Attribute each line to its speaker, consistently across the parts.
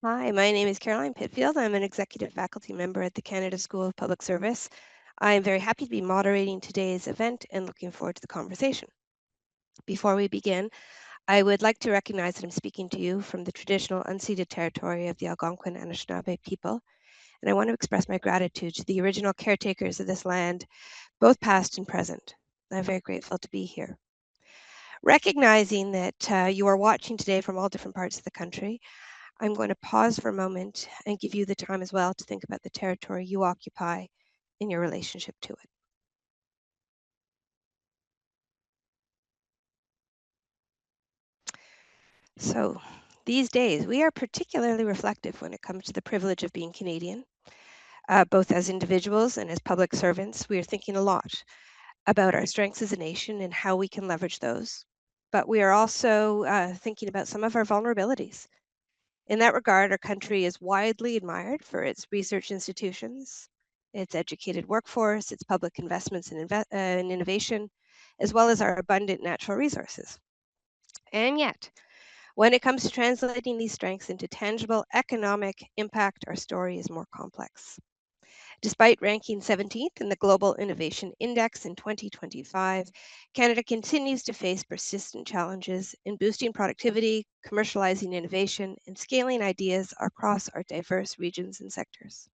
Speaker 1: Hi, my name is Caroline Pitfield. I'm an executive faculty member at the Canada School of Public Service. I am very happy to be moderating today's event and looking forward to the conversation. Before we begin, I would like to recognize that I'm speaking to you from the traditional unceded territory of the Algonquin Anishinaabe people, and I want to express my gratitude to the original caretakers of this land, both past and present. I'm very grateful to be here. Recognizing that you are watching today from all different parts of the country, I'm going to pause for a moment and give you the time as well to think about the territory you occupy in your relationship to it. So these days, we are particularly reflective when it comes to the privilege of being Canadian. Both as individuals and as public servants, we are thinking a lot about our strengths as a nation and how we can leverage those. But we are also thinking about some of our vulnerabilities. In that regard, our country is widely admired for its research institutions, its educated workforce, its public investments in innovation, as well as our abundant natural resources. And yet, when it comes to translating these strengths into tangible economic impact, our story is more complex. Despite ranking 17th in the Global Innovation Index in 2025, Canada continues to face persistent challenges in boosting productivity, commercializing innovation, and scaling ideas across our diverse regions and sectors.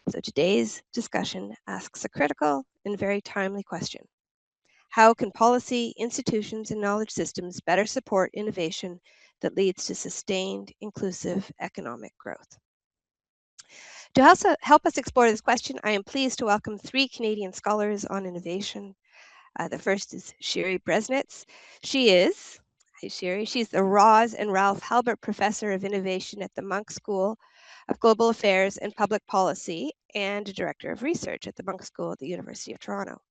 Speaker 1: So today's discussion asks a critical and very timely question. How can policy, institutions, and knowledge systems better support innovation that leads to sustained, inclusive economic growth? To help us explore this question, I am pleased to welcome three Canadian scholars on innovation. The first is Shiri Bresnitz. Hi Shiri, she's the Roz and Ralph Halbert Professor of Innovation at the Munk School of Global Affairs and Public Policy and Director of Research at the Munk School at the University of Toronto.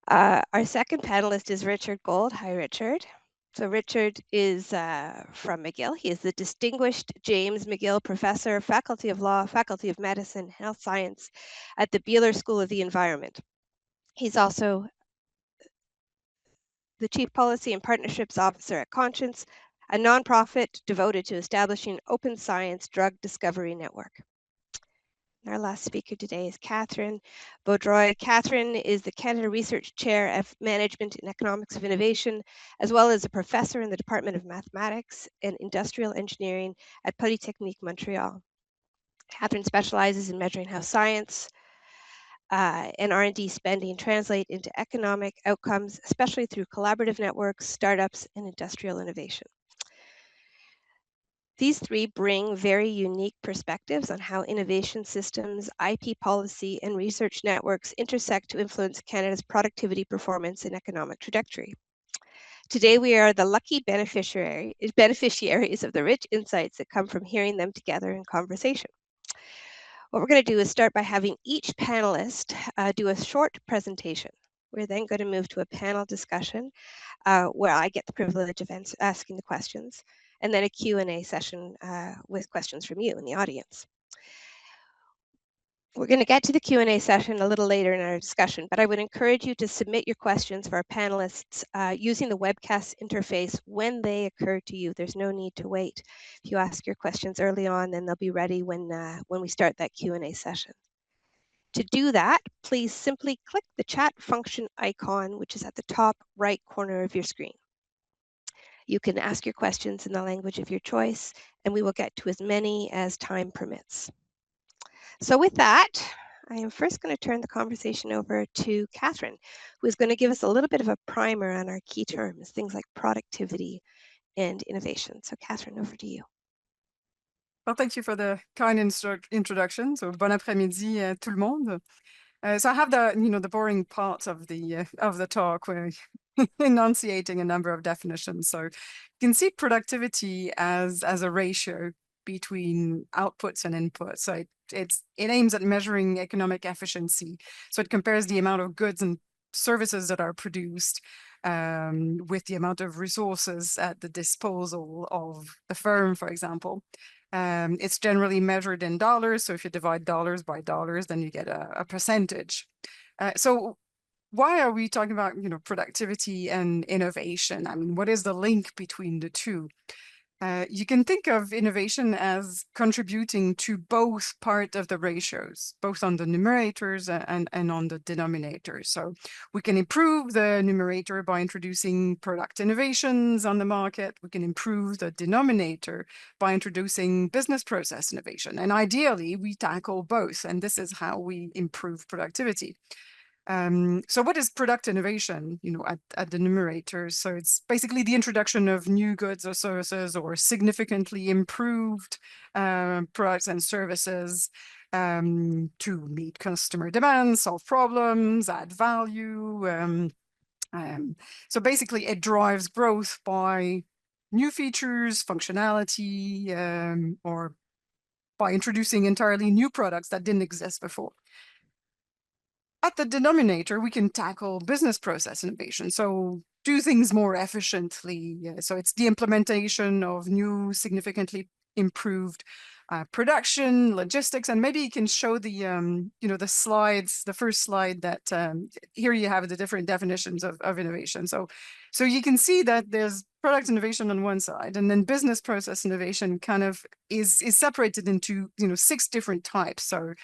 Speaker 1: Our second panelist is Richard Gold. Hi, Richard. So Richard is from McGill. He is the Distinguished James McGill Professor, Faculty of Law, Faculty of Medicine, Health Science at the Beeler School of the Environment. He's also the Chief Policy and Partnerships Officer at Conscience, a nonprofit devoted to establishing open science drug discovery network. Our last speaker today is Catherine Beaudroy. Catherine is the Canada Research Chair of Management and Economics of Innovation, as well as a professor in the Department of Mathematics and Industrial Engineering at Polytechnique Montreal. Catherine specializes in measuring how science and R&D spending translate into economic outcomes, especially through collaborative networks, startups, and industrial innovation. These three bring very unique perspectives on how innovation systems, IP policy, and research networks intersect to influence Canada's productivity, performance, and economic trajectory. Today, we are the lucky beneficiaries of the rich insights that come from hearing them together in conversation. What we're going to do is start by having each panelist do a short presentation. We're then going to move to a panel discussion where I get the privilege of asking the questions, and then a Q&A session with questions from you in the audience. We're going to get to the Q&A session a little later in our discussion, but I would encourage you to submit your questions for our panelists using the webcast interface when they occur to you. There's no need to wait. If you ask your questions early on, then they'll be ready when we start that Q&A session. To do that, please simply click the chat function icon, which is at the top right corner of your screen. You can ask your questions in the language of your choice, and we will get to as many as time permits. So with that, I am first going to turn the conversation over to Catherine, who is going to give us a little bit of a primer on our key terms, things like productivity and innovation. So Catherine, over to you.
Speaker 2: Well, thank you for the kind introduction. So bon après-midi, tout le monde. So I have the boring part of the talk where enunciating a number of definitions. So you can see productivity as a ratio between outputs and inputs. So it aims at measuring economic efficiency. So it compares the amount of goods and services that are produced with the amount of resources at the disposal of the firm, for example. It's generally measured in dollars. So if you divide dollars by dollars, then you get a percentage. So why are we talking about, productivity and innovation? I mean, what is the link between the two? You can think of innovation as contributing to both part of the ratios, both on the numerators and on the denominators. So we can improve the numerator by introducing product innovations on the market. We can improve the denominator by introducing business process innovation. And ideally, we tackle both. And this is how we improve productivity. So what is product innovation, at the numerator? So it's basically the introduction of new goods or services or significantly improved products and services to meet customer demands, solve problems, add value. So basically it drives growth by new features, functionality, or by introducing entirely new products that didn't exist before. At the denominator, we can tackle business process innovation. So do things more efficiently. So it's the implementation of new, significantly improved production, logistics, and maybe you can show the, the slides, the first slide that here you have the different definitions of innovation. So you can see that there's product innovation on one side, and then business process innovation kind of is separated into, 6 different types. So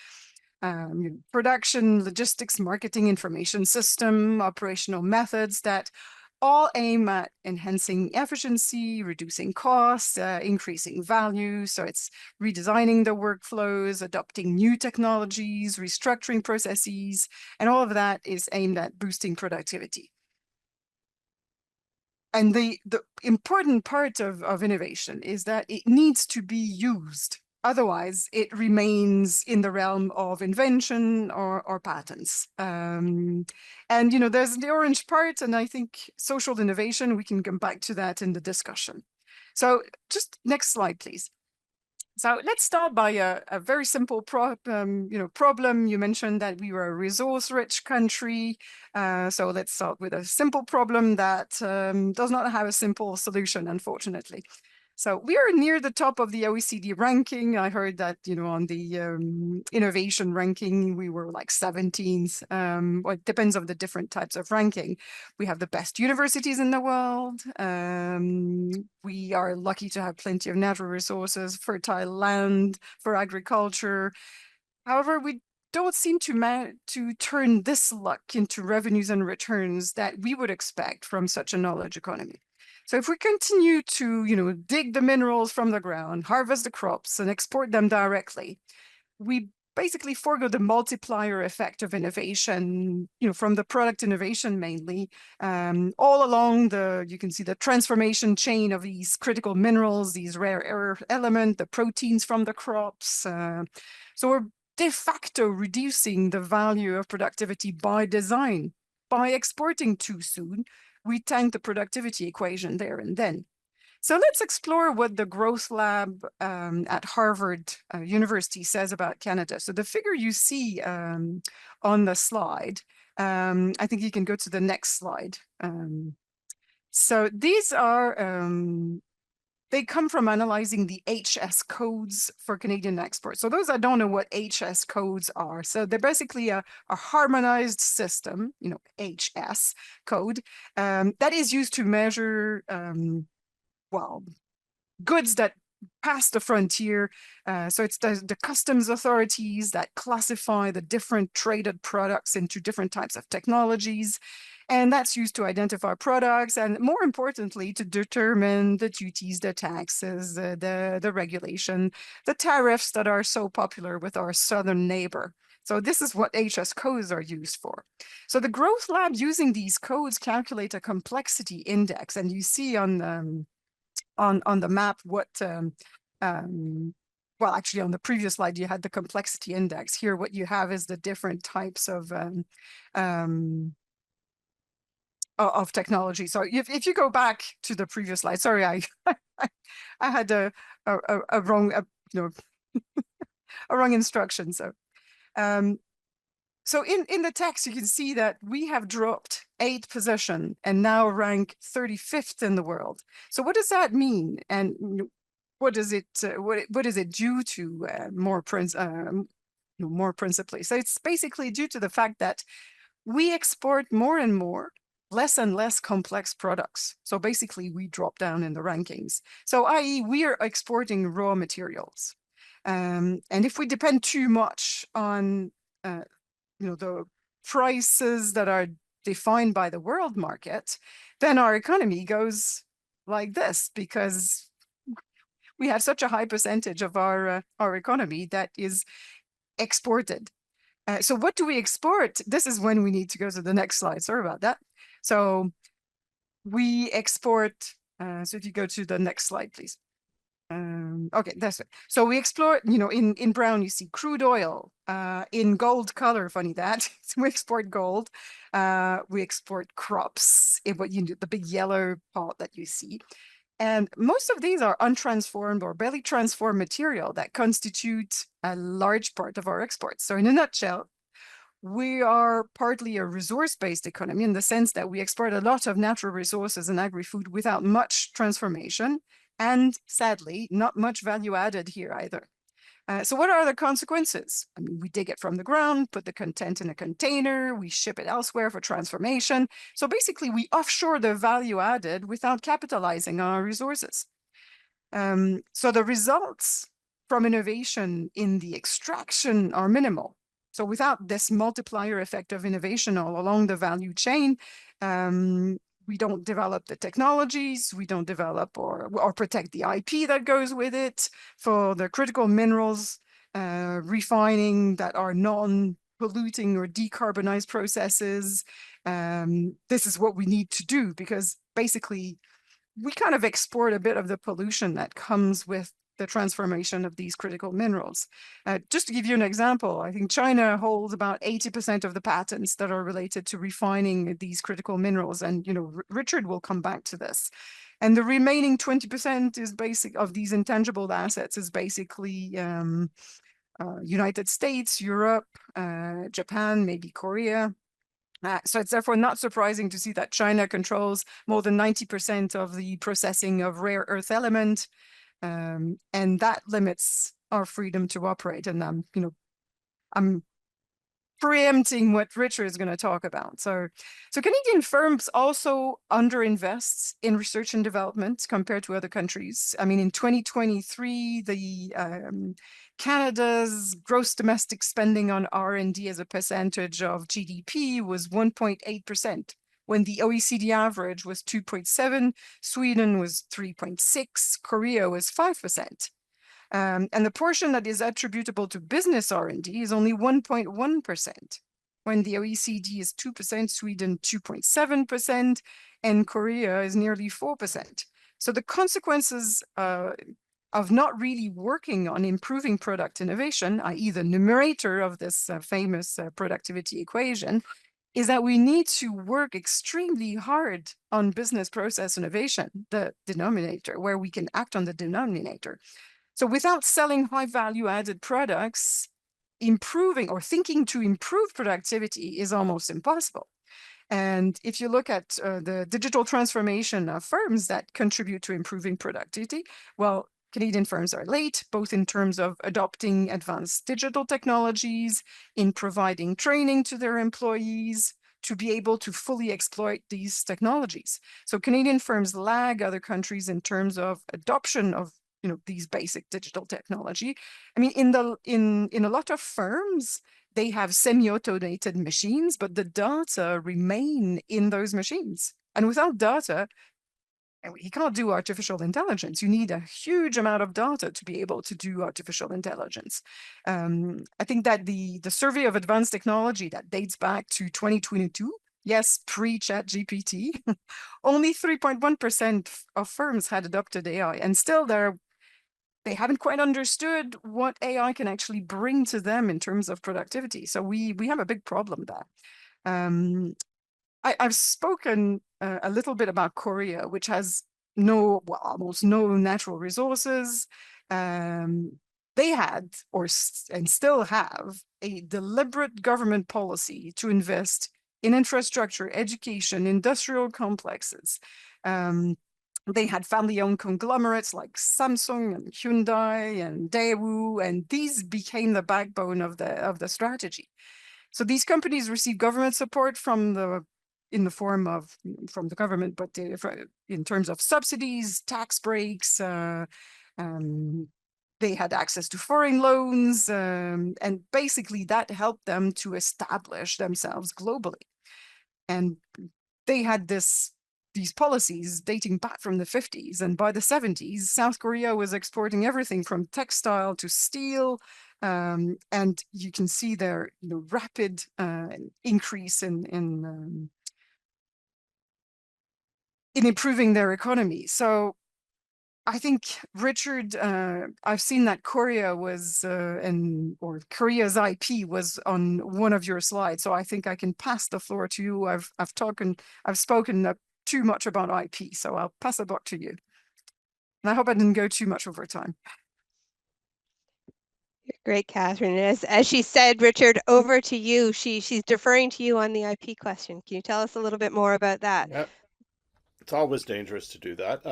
Speaker 2: production, logistics, marketing, information system, operational methods that all aim at enhancing efficiency, reducing costs, increasing value. So it's redesigning the workflows, adopting new technologies, restructuring processes, and all of that is aimed at boosting productivity. And the important part of innovation is that it needs to be used. Otherwise, it remains in the realm of invention or patents. And, there's the orange part, and I think social innovation, we can come back to that in the discussion. So just next slide, please. So let's start by a very simple problem. You mentioned that we were a resource-rich country. So let's start with a simple problem that does not have a simple solution, unfortunately. So we are near the top of the OECD ranking. I heard that, on the innovation ranking, we were like 17th. Well, it depends on the different types of ranking. We have the best universities in the world. We are lucky to have plenty of natural resources, fertile land for agriculture. However, we don't seem to turn this luck into revenues and returns that we would expect from such a knowledge economy. So if we continue to, dig the minerals from the ground, harvest the crops, and export them directly, we basically forego the multiplier effect of innovation, from the product innovation mainly, all along you can see the transformation chain of these critical minerals, these rare earth elements, the proteins from the crops. So we're de facto reducing the value of productivity by design. By exporting too soon, we tank the productivity equation there and then. So let's explore what the Growth Lab at Harvard University says about Canada. So the figure you see on the slide, I think you can go to the next slide. So these are, they come from analyzing the HS codes for Canadian exports. So those that don't know what HS codes are, so they're basically a harmonized system, HS code, that is used to measure, goods that pass the frontier. So it's the customs authorities that classify the different traded products into different types of technologies. And that's used to identify products and, more importantly, to determine the duties, the taxes, the regulation, the tariffs that are so popular with our southern neighbor. So this is what HS codes are used for. So the Growth Lab, using these codes, calculate a complexity index. And you see on the map what, well, actually on the previous slide, you had the complexity index. Here, what you have is the different types of technology. So if you go back to the previous slide, sorry, I had a wrong, a wrong instruction. So, so in the text, you can see that we have dropped 8th position and now rank 35th in the world. So what does that mean? And what is it? What is it due to? More principally, so it's basically due to the fact that we export more and more less and less complex products. So basically, we drop down in the rankings. So i.e., we are exporting raw materials. And if we depend too much on the prices that are defined by the world market, then our economy goes like this, because we have such a high percentage of our economy that is exported. So what do we export? This is when we need to go to the next slide. Sorry about that. So we export, so if you go to the next slide, please. Okay, that's it. So we explore, in brown, you see crude oil. In gold color, funny that, we export gold. We export crops, the big yellow part that you see. And most of these are untransformed or barely transformed material that constitute a large part of our exports. So in a nutshell, we are partly a resource-based economy in the sense that we export a lot of natural resources and agri-food without much transformation, and sadly, not much value added here either. So what are the consequences? I mean, we dig it from the ground, put the content in a container, we ship it elsewhere for transformation. So basically, we offshore the value added without capitalizing on our resources. So the results from innovation in the extraction are minimal. So without this multiplier effect of innovation all along the value chain, we don't develop the technologies, we don't develop or protect the IP that goes with it for the critical minerals refining that are non-polluting or decarbonized processes. This is what we need to do, because basically we kind of export a bit of the pollution that comes with the transformation of these critical minerals. Just to give you an example, I think China holds about 80% of the patents that are related to refining these critical minerals. And, Richard will come back to this. And the remaining 20% is of these intangible assets is basically United States, Europe, Japan, maybe Korea. So it's therefore not surprising to see that China controls more than 90% of the processing of rare earth element, and that limits our freedom to operate. And I'm preempting what Richard is going to talk about. So Canadian firms also underinvest in research and development compared to other countries. I mean, in 2023, Canada's gross domestic spending on R&D as a percentage of GDP was 1.8%, when the OECD average was 2.7, Sweden was 3.6, Korea was 5%. And the portion that is attributable to business R&D is only 1.1%, when the OECD is 2%, Sweden 2.7%, and Korea is nearly 4%. So the consequences of not really working on improving product innovation, i.e. the numerator of this famous productivity equation, is that we need to work extremely hard on business process innovation, the denominator, where we can act on the denominator. So without selling high value added products, improving or thinking to improve productivity is almost impossible. And if you look at the digital transformation of firms that contribute to improving productivity, well, Canadian firms are late, both in terms of adopting advanced digital technologies, in providing training to their employees to be able to fully exploit these technologies. So Canadian firms lag other countries in terms of adoption of these basic digital technology. I mean, in a lot of firms, they have semi-automated machines, but the data remain in those machines. And without data, you can't do artificial intelligence. You need a huge amount of data to be able to do artificial intelligence. I think that the survey of advanced technology that dates back to 2022, yes, pre-ChatGPT, only 3.1% of firms had adopted AI, and still they haven't quite understood what AI can actually bring to them in terms of productivity. So we have a big problem there. I've spoken a little bit about Korea, which has almost no natural resources. They had, and still have, a deliberate government policy to invest in infrastructure, education, industrial complexes. They had family-owned conglomerates like Samsung and Hyundai and Daewoo, and these became the backbone of the strategy. So these companies receive government support from in the form of from the government, but in terms of subsidies, tax breaks, they had access to foreign loans, and basically that helped them to establish themselves globally. And they had these policies dating back from the 50s, and by the 70s, South Korea was exporting everything from textile to steel, and you can see their rapid increase in improving their economy. So I think Richard, I've seen that Korea was or Korea's IP was on one of your slides, so I think I can pass the floor to you. I've spoken too much about IP, so I'll pass it back to you. And I hope I didn't go too much over time.
Speaker 1: Great, Catherine. As she said, Richard, over to you. She's deferring to you on the IP question. Can you tell us a little bit more about that?
Speaker 3: Yeah, it's always dangerous to do that.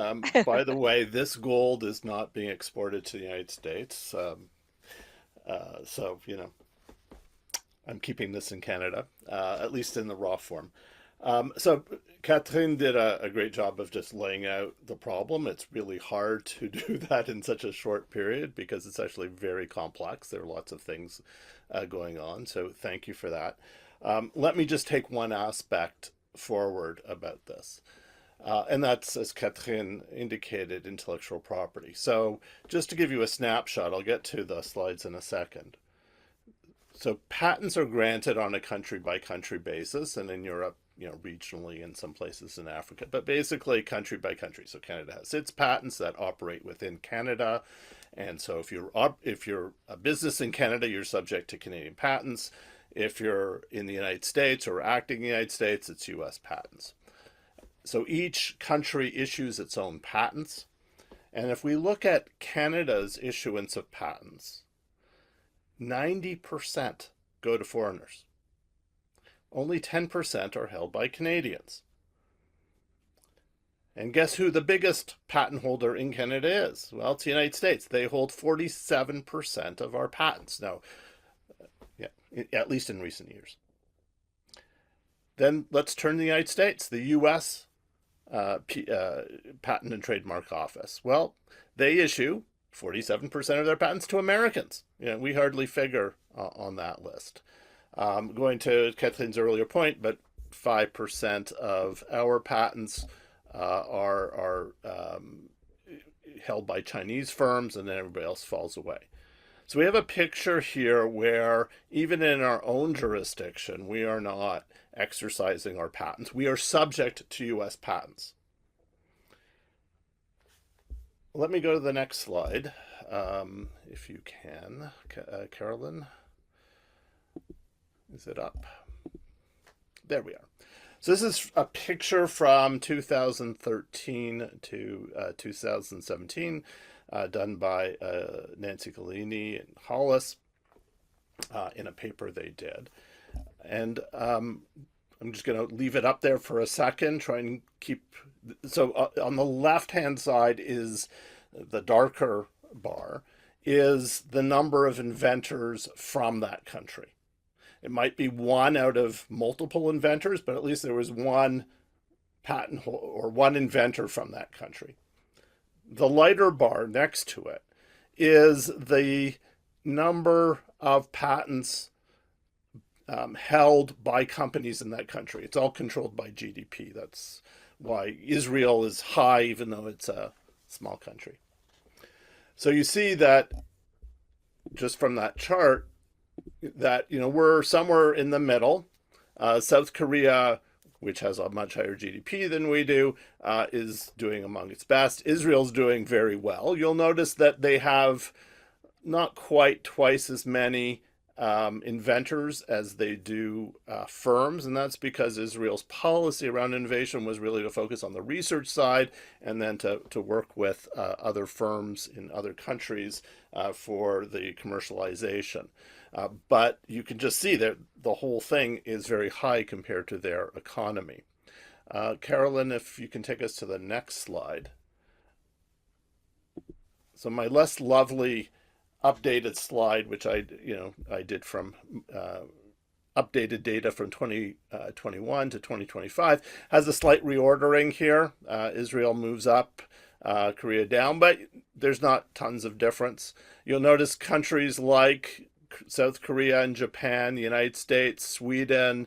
Speaker 3: By the way, this gold is not being exported to the United States. So, I'm keeping this in Canada, at least in the raw form. So Catherine did a great job of just laying out the problem. It's really hard to do that in such a short period because it's actually very complex. There are lots of things going on. So thank you for that. Let me just take one aspect forward about this. And that's, as Catherine indicated, intellectual property. So just to give you a snapshot, I'll get to the slides in a second. So patents are granted on a country by country basis, and in Europe, regionally in some places in Africa, but basically country by country. So Canada has its patents that operate within Canada. And so if you're a business in Canada, you're subject to Canadian patents. If you're in the United States or acting in the United States, it's US patents. So each country issues its own patents. And if we look at Canada's issuance of patents, 90% go to foreigners. Only 10% are held by Canadians. And guess who the biggest patent holder in Canada is? Well, it's the United States. They hold 47% of our patents. Now, at least in recent years. Then let's turn to the United States. The U.S. Patent and Trademark Office. Well, they issue 47% of their patents to Americans. We hardly figure on that list. Going to Catherine's earlier point, but 5% of our patents are held by Chinese firms, and then everybody else falls away. So we have a picture here where even in our own jurisdiction, we are not exercising our patents. We are subject to U.S. patents. Let me go to the next slide, if you can, Carolyn. Is it up? There we are. So this is a picture from 2013 to 2017, done by Nancy Collini and Hollis in a paper they did. And I'm just going to leave it up there for a second, try and keep... So on the left-hand side is the darker bar, is the number of inventors from that country. It might be one out of multiple inventors, but at least there was one patent or one inventor from that country. The lighter bar next to it is the number of patents held by companies in that country. It's all controlled by GDP. That's why Israel is high, even though it's a small country. So you see that just from that chart, that we're somewhere in the middle. South Korea, which has a much higher GDP than we do, is doing among its best. Israel's doing very well. You'll notice that they have not quite twice as many inventors as they do firms, and that's because Israel's policy around innovation was really to focus on the research side and then to work with other firms in other countries for the commercialization. But you can just see that the whole thing is very high compared to their economy. Carolyn, if you can take us to the next slide. So my less lovely updated slide, which I did from updated data from 2021 to 2025 has a slight reordering here. Israel moves up, Korea down, but there's not tons of difference. You'll notice countries like South Korea and Japan, the United States, Sweden,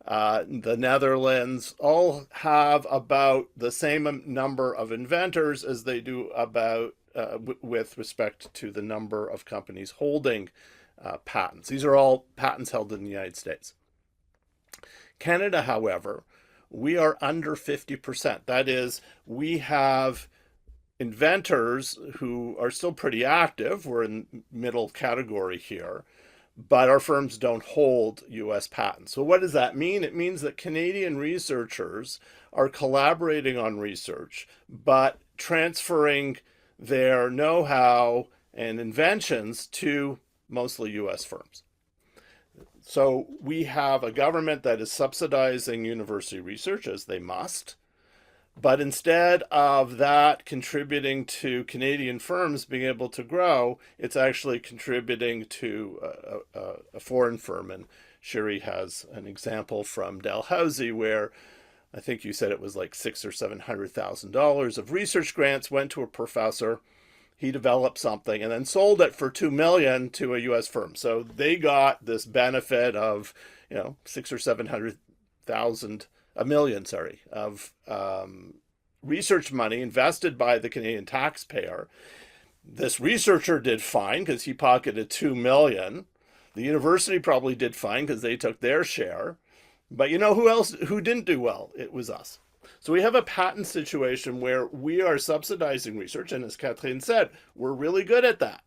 Speaker 3: the Netherlands all have about the same number of inventors as they do about with respect to the number of companies holding patents. These are all patents held in the United States. Canada, however, we are under 50%. That is, we have inventors who are still pretty active. We're in middle category here, but our firms don't hold US patents. So what does that mean? It means that Canadian researchers are collaborating on research, but transferring their know-how and inventions to mostly US firms. So we have a government that is subsidizing university research, as they must, but instead of that contributing to Canadian firms being able to grow, it's actually contributing to a foreign firm. And Shiri has an example from Dalhousie where I think you said it was like $600,000 or $700,000 of research grants went to a professor. He developed something and then sold it for $2 million to a U.S. firm. So they got this benefit of, $600,000 or $700,000, $1 million, of research money invested by the Canadian taxpayer. This researcher did fine because he pocketed $2 million. The university probably did fine because they took their share. But who didn't do well? It was us. So we have a patent situation where we are subsidizing research, and as Catherine said, we're really good at that.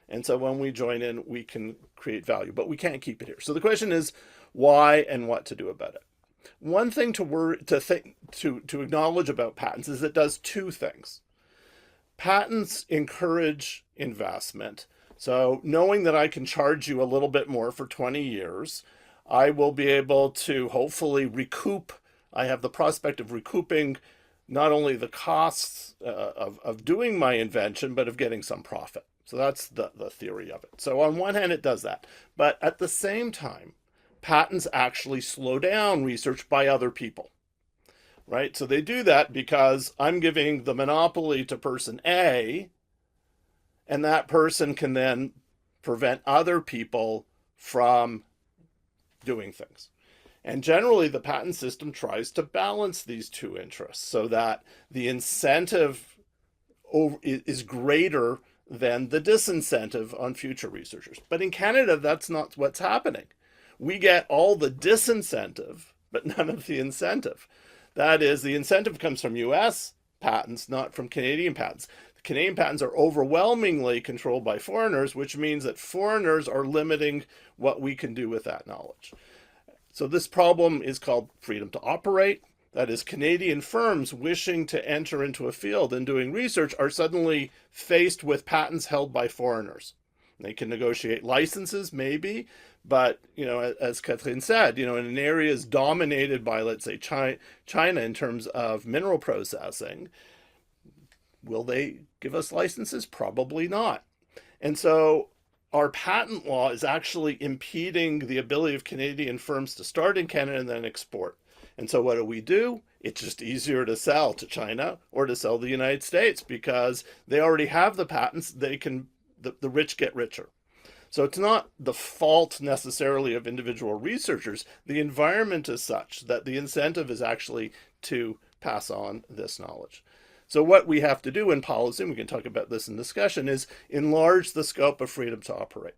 Speaker 3: And so when we join in, we can create value, but we can't keep it here. So the question is why and what to do about it. One thing to acknowledge about patents is it does two things. Patents encourage investment. So knowing that I can charge you a little bit more for 20 years, I will be able to hopefully recoup. I have the prospect of recouping not only the costs of doing my invention, but of getting some profit. So that's the theory of it. So on one hand, it does that. But at the same time, patents actually slow down research by other people, right? So they do that because I'm giving the monopoly to person A, and that person can then prevent other people from doing things. And generally, the patent system tries to balance these two interests so that the incentive is greater than the disincentive on future researchers. But in Canada, that's not what's happening. We get all the disincentive, but none of the incentive. That is, the incentive comes from US patents, not from Canadian patents. The Canadian patents are overwhelmingly controlled by foreigners, which means that foreigners are limiting what we can do with that knowledge. So this problem is called freedom to operate. That is, Canadian firms wishing to enter into a field and doing research are suddenly faced with patents held by foreigners. They can negotiate licenses, maybe, but, as Catherine said, in an area dominated by, let's say, China in terms of mineral processing, will they give us licenses? Probably not. And so our patent law is actually impeding the ability of Canadian firms to start in Canada and then export. And so what do? It's just easier to sell to China or to sell to the United States because they already have the patents. The rich get richer. So it's not the fault necessarily of individual researchers. The environment is such that the incentive is actually to pass on this knowledge. So what we have to do in policy, and we can talk about this in discussion, is enlarge the scope of freedom to operate.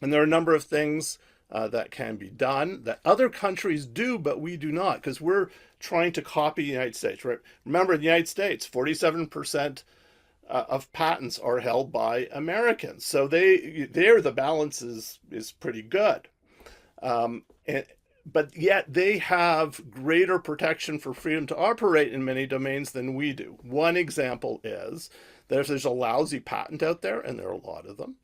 Speaker 3: And there are a number of things that can be done that other countries do, but we do not, because we're trying to copy the United States. Right? Remember, in the United States, 47% of patents are held by Americans. So the balance is pretty good. But yet they have greater protection for freedom to operate in many domains than we do. One example is that if there's a lousy patent out there, and there are a lot of them,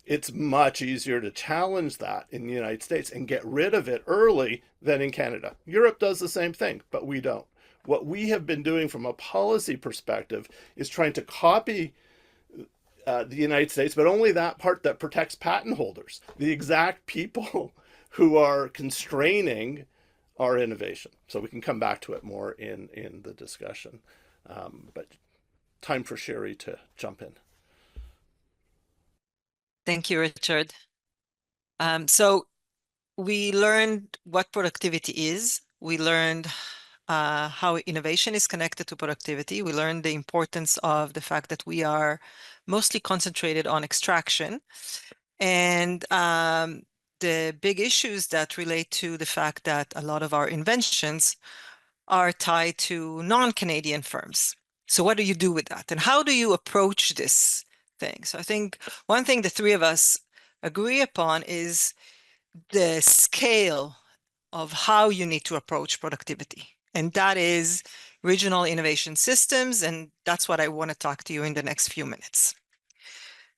Speaker 3: it's much easier to challenge that in the United States and get rid of it early than in Canada. Europe does the same thing, but we don't. What we have been doing from a policy perspective is trying to copy the United States, but only that part that protects patent holders. The exact people who are constraining our innovation. So we can come back to it more in the discussion. But time for Sherry to jump in.
Speaker 4: Thank you, Richard. So we learned what productivity is. We learned how innovation is connected to productivity. We learned the importance of the fact that we are mostly concentrated on extraction, and the big issues that relate to the fact that a lot of our inventions are tied to non-Canadian firms. So what do you do with that? And how do you approach this thing? So I think one thing the three of us agree upon is the scale of how you need to approach productivity. And that is regional innovation systems. And that's what I want to talk to you in the next few minutes.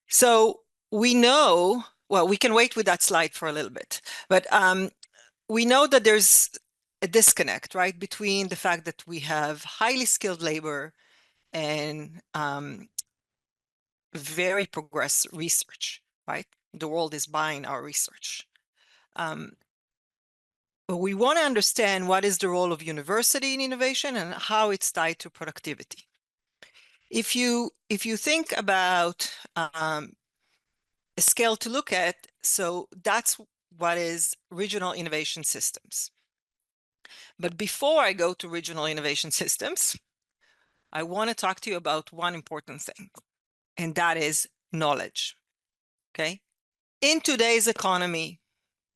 Speaker 4: So we know, well, we can wait with that slide for a little bit, but we know that there's a disconnect, right, between the fact that we have highly skilled labor and very progressed research, right? The world is buying our research. But we want to understand what is the role of university in innovation and how it's tied to productivity. If you think about a scale to look at, so that's what is regional innovation systems. But before I go to regional innovation systems, I want to talk to you about one important thing, and that is knowledge. Okay? In today's economy,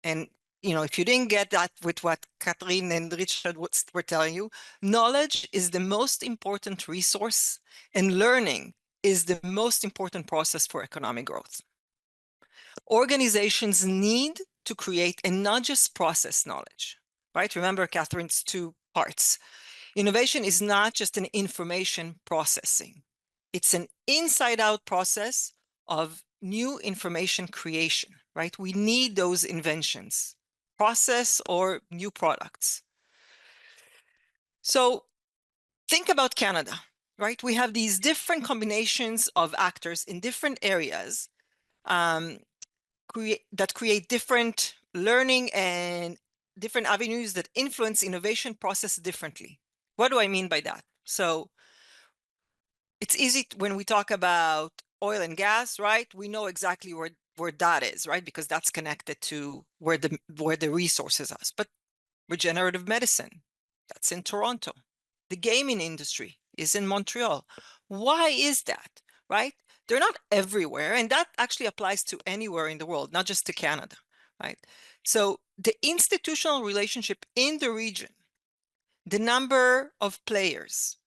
Speaker 4: and if you didn't get that with what Catherine and Richard were telling you, knowledge is the most important resource, and learning is the most important process for economic growth. Organizations need to create and not just process knowledge, right? Remember Catherine's two parts. Innovation is not just an information processing. It's an inside-out process of new information creation, right? We need those inventions, process or new products. So think about Canada, right? We have these different combinations of actors in different areas that create different learning and different avenues that influence innovation process differently. What do I mean by that? So it's easy when we talk about oil and gas, right? We know exactly where that is, right? Because that's connected to where the resources are. But regenerative medicine, that's in Toronto. The gaming industry is in Montreal. Why is that, right? They're not everywhere, and that actually applies to anywhere in the world, not just to Canada, right? So the institutional relationship in the region, the number of players,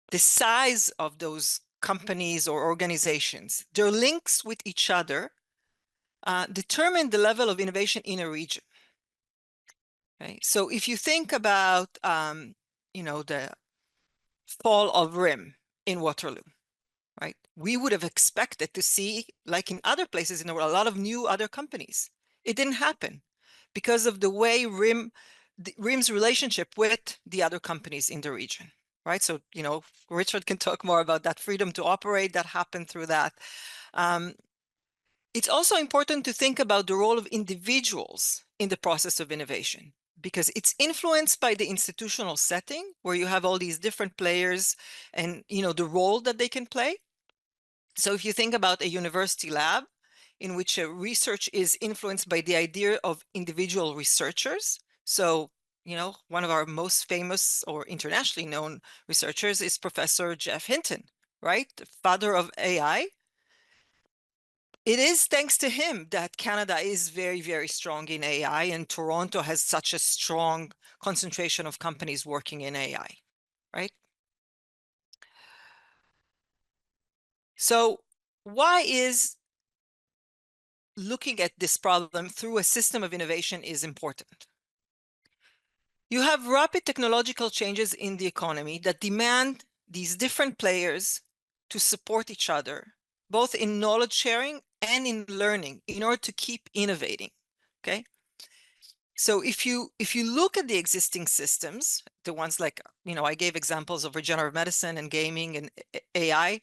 Speaker 4: the size of those companies or organizations, their links with each other determine the level of innovation in a region. Okay? So if you think about, the fall of RIM in Waterloo, right? We would have expected to see, like in other places in the world, a lot of new other companies. It didn't happen because of the way RIM's relationship with the other companies in the region, right? So, Richard can talk more about that freedom to operate that happened through that. It's also important to think about the role of individuals in the process of innovation, because it's influenced by the institutional setting where you have all these different players and, the role that they can play. So if you think about a university lab in which research is influenced by the idea of individual researchers. So, one of our most famous or internationally known researchers is Professor Geoff Hinton, right? The father of AI. It is thanks to him that Canada is very, very strong in AI, and Toronto has such a strong concentration of companies working in AI, right? So why is looking at this problem through a system of innovation is important? You have rapid technological changes in the economy that demand these different players to support each other, both in knowledge sharing and in learning, in order to keep innovating, okay? So if you look at the existing systems, the ones like, I gave examples of regenerative medicine and gaming and AI,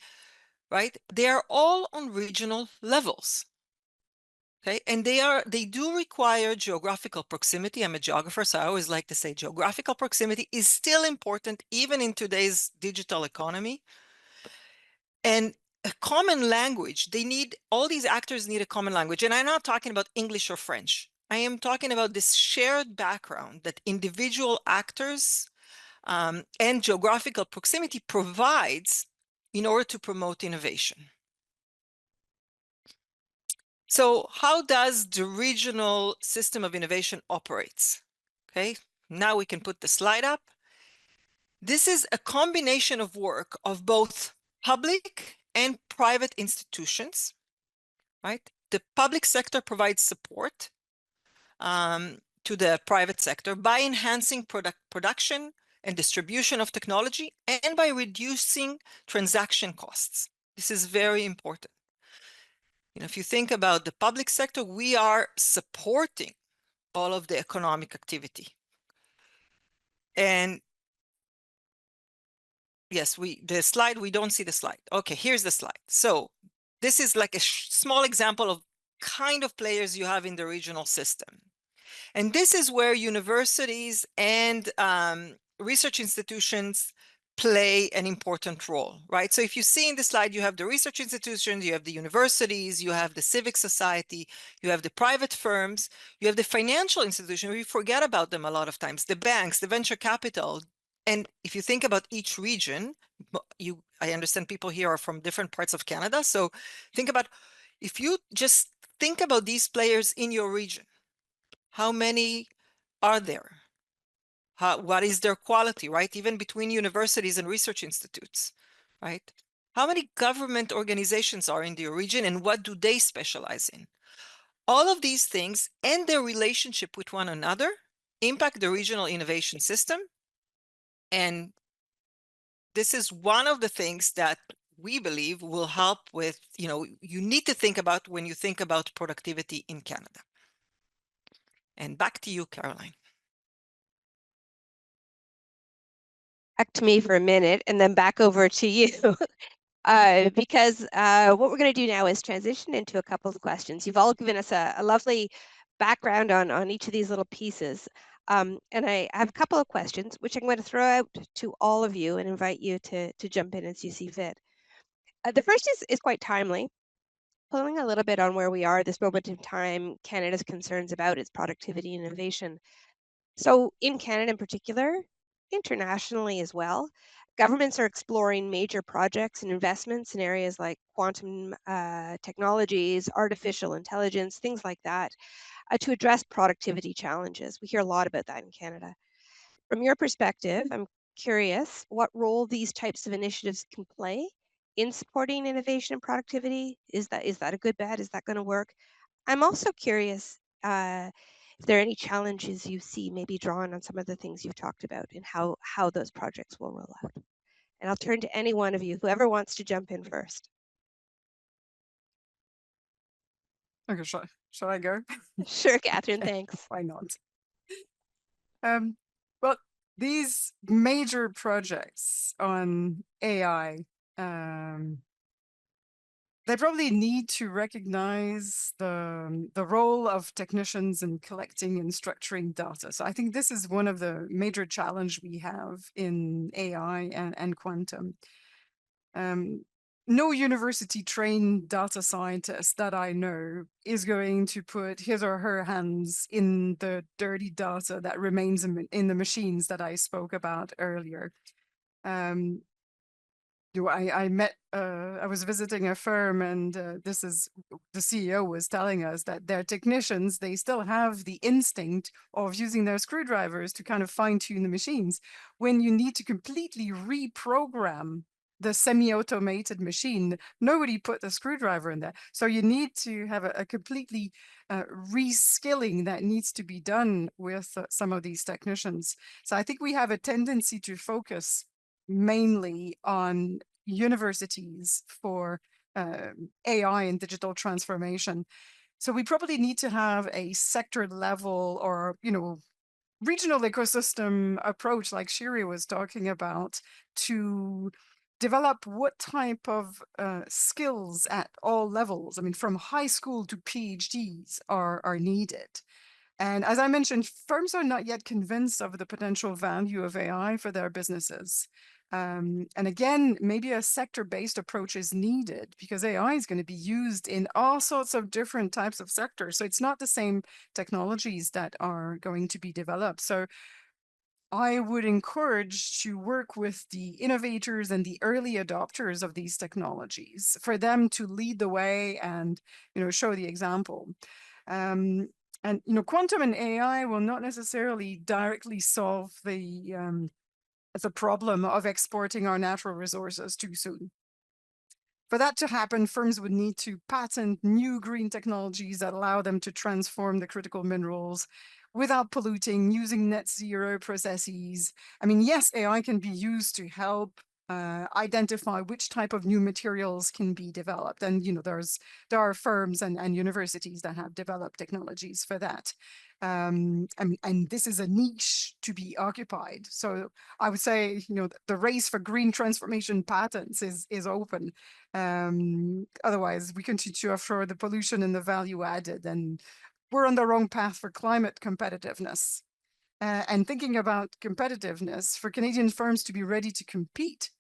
Speaker 4: right? They are all on regional levels, Okay, and they do require geographical proximity. I'm a geographer, so I always like to say geographical proximity is still important even in today's digital economy. And a common language, all these actors need a common language. And I'm not talking about English or French. I am talking about this shared background that individual actors and geographical proximity provides in order to promote innovation. So how does the regional system of innovation operates? Okay, now we can put the slide up. This is a combination of work of both public and private institutions, right? The public sector provides support to the private sector by enhancing production and distribution of technology and by reducing transaction costs. This is very important. If you think about the public sector, we are supporting all of the economic activity. And yes, the slide, we don't see the slide. Okay, here's the slide. So this is like a small example of kind of players you have in the regional system. And this is where universities and research institutions play an important role, right? So if you see in the slide, you have the research institutions, you have the universities, you have the civic society, you have the private firms, you have the financial institutions. We forget about them a lot of times, the banks, the venture capital. And if you think about each region, I understand people here are from different parts of Canada. So think about, if you just think about these players in your region, how many are there? What is their quality, right? Even between universities and research institutes, right? How many government organizations are in the region and what do they specialize in? All of these things and their relationship with one another impact the regional innovation system. And this is one of the things that we believe will help with, you need to think about when you think about productivity in Canada. And back to you, Caroline.
Speaker 1: Back to me for a minute and then back over to you. Because what we're going to do now is transition into a couple of questions. You've all given us a lovely background on each of these little pieces. And I have a couple of questions, which I'm going to throw out to all of you and invite you to jump in as you see fit. The first is quite timely. Pulling a little bit on where we are at this moment in time, Canada's concerns about its productivity and innovation. So in Canada in particular, internationally as well, governments are exploring major projects and investments in areas like quantum technologies, artificial intelligence, things like that, to address productivity challenges. We hear a lot about that in Canada. From your perspective, I'm curious what role these types of initiatives can play in supporting innovation and productivity. Is that a good bet? Is that going to work? I'm also curious if there are any challenges you see maybe drawn on some of the things you've talked about and how those projects will roll out. And I'll turn to any one of you, whoever wants to jump in first.
Speaker 2: Okay, shall I go?
Speaker 1: Sure, Catherine, thanks.
Speaker 2: Why not? Well, these major projects on AI, they probably need to recognize the role of technicians in collecting and structuring data. So I think this is one of the major challenge we have in AI and quantum. No university-trained data scientist that I know is going to put his or her hands in the dirty data that remains in the machines that I spoke about earlier. I was visiting a firm and this is the CEO was telling us that their technicians, they still have the instinct of using their screwdrivers to kind of fine tune the machines. When you need to completely reprogram the semi-automated machine, nobody put the screwdriver in there. So you need to have a completely reskilling that needs to be done with some of these technicians. So I think we have a tendency to focus mainly on universities for AI and digital transformation. So we probably need to have a sector level or, regional ecosystem approach like Shiri was talking about to develop what type of skills at all levels, I mean, from high school to PhDs are needed. And as I mentioned, firms are not yet convinced of the potential value of AI for their businesses. And again, maybe a sector-based approach is needed because AI is going to be used in all sorts of different types of sectors. So it's not the same technologies that are going to be developed. So I would encourage to work with the innovators and the early adopters of these technologies for them to lead the way and, show the example. And quantum and AI will not necessarily directly solve the problem of exporting our natural resources too soon. For that to happen, firms would need to patent new green technologies that allow them to transform the critical minerals without polluting, using net zero processes. I mean, yes, AI can be used to help identify which type of new materials can be developed. And, there are firms and universities that have developed technologies for that. And this is a niche to be occupied. So I would say, the race for green transformation patents is open. Otherwise, we continue to offshore the pollution and the value added, and we're on the wrong path for climate competitiveness. And thinking about competitiveness, for Canadian firms to be ready to compete,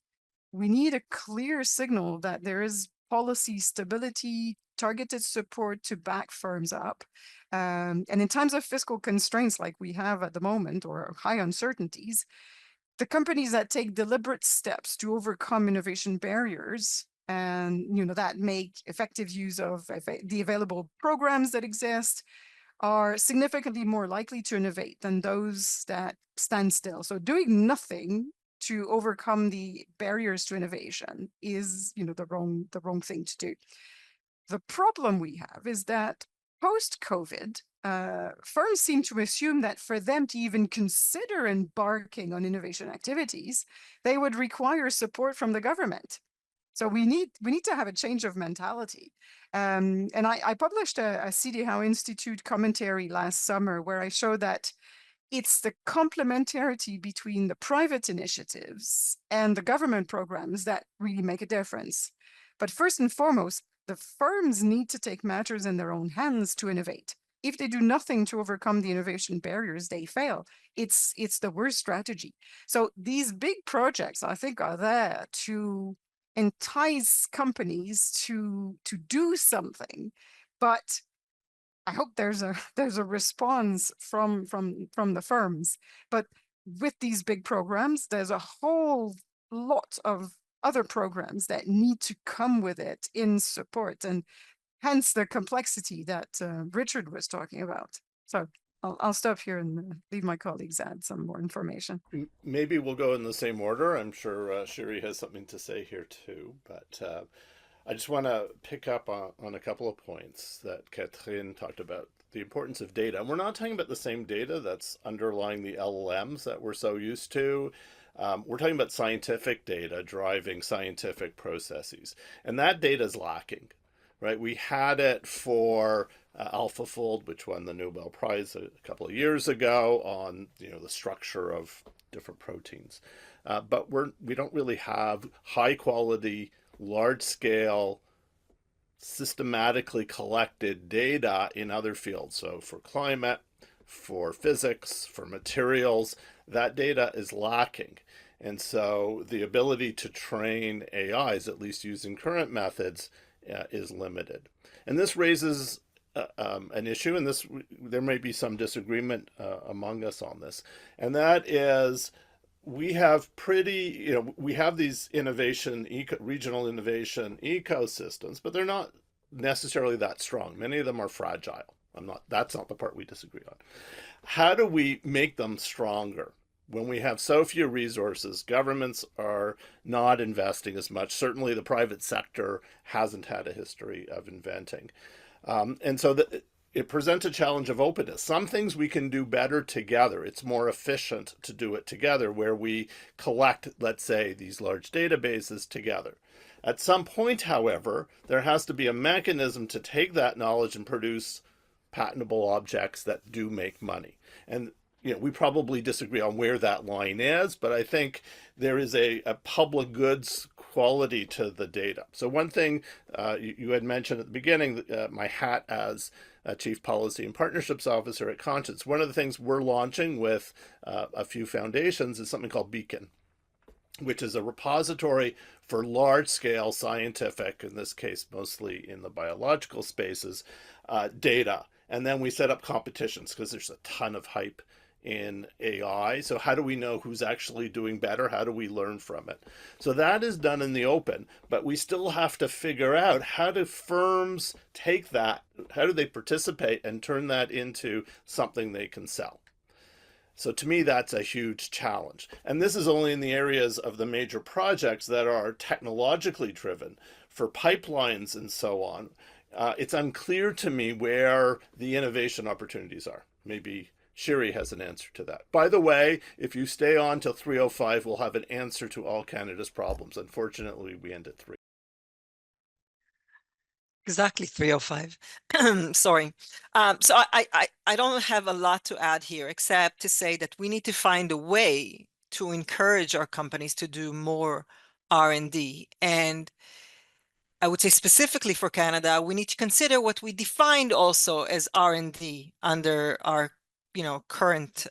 Speaker 2: we need a clear signal that there is policy stability, targeted support to back firms up. And in times of fiscal constraints like we have at the moment, or high uncertainties, the companies that take deliberate steps to overcome innovation barriers and that make effective use of the available programs that exist are significantly more likely to innovate than those that stand still. So doing nothing to overcome the barriers to innovation is the wrong thing to do. The problem we have is that post-COVID, firms seem to assume that for them to even consider embarking on innovation activities, they would require support from the government. So we need to have a change of mentality. And I published a CD Howe Institute commentary last summer where I show that it's the complementarity between the private initiatives and the government programs that really make a difference. But first and foremost, the firms need to take matters in their own hands to innovate. If they do nothing to overcome the innovation barriers, they fail. It's the worst strategy. So these big projects, I think, are there to entice companies to do something, but I hope there's a response from the firms. But with these big programs, there's a whole lot of other programs that need to come with it in support, and hence the complexity that Richard was talking about. So I'll stop here and leave my colleagues add some more information.
Speaker 3: Maybe we'll go in the same order. I'm sure Sherry has something to say here too, but I just want to pick up on a couple of points that Catherine talked about. The importance of data. And we're not talking about the same data that's underlying the LLMs that we're so used to. We're talking about scientific data driving scientific processes. And that data is lacking, right? We had it for AlphaFold, which won the Nobel Prize a couple of years ago on the structure of different proteins. But we don't really have high quality, large scale, systematically collected data in other fields. So for climate, for physics, for materials, that data is lacking. And so the ability to train AIs, at least using current methods, is limited. And this raises an issue, and there may be some disagreement among us on this, and that is we have we have these regional innovation ecosystems, but they're not necessarily that strong. Many of them are fragile. That's not the part we disagree on. How do we make them stronger? When we have so few resources, governments are not investing as much. Certainly the private sector hasn't had a history of inventing. And so it presents a challenge of openness. Some things we can do better together. It's more efficient to do it together, where we collect, let's say, these large databases together. At some point, however, there has to be a mechanism to take that knowledge and produce patentable objects that do make money. And we probably disagree on where that line is, but I think there is a public goods quality to the data. So one thing you had mentioned at the beginning, my hat as Chief Policy and Partnerships Officer at Conscience, one of the things we're launching with a few foundations is something called Beacon, which is a repository for large-scale scientific, in this case mostly in the biological spaces, data. And then we set up competitions because there's a ton of hype in AI. So how do we know who's actually doing better? How do we learn from it? So that is done in the open, but we still have to figure out, how do firms take that, how do they participate and turn that into something they can sell? So to me, that's a huge challenge. And this is only in the areas of the major projects that are technologically driven. For pipelines and so on, it's unclear to me where the innovation opportunities are. Maybe Shiri has an answer to that. By the way, if you stay on till 3:05, we'll have an answer to all Canada's problems. Unfortunately, we end at 3.
Speaker 4: Exactly 3:05. Sorry. So I don't have a lot to add here, except to say that we need to find a way to encourage our companies to do more R&D. And I would say specifically for Canada, we need to consider what we defined also as R&D under our current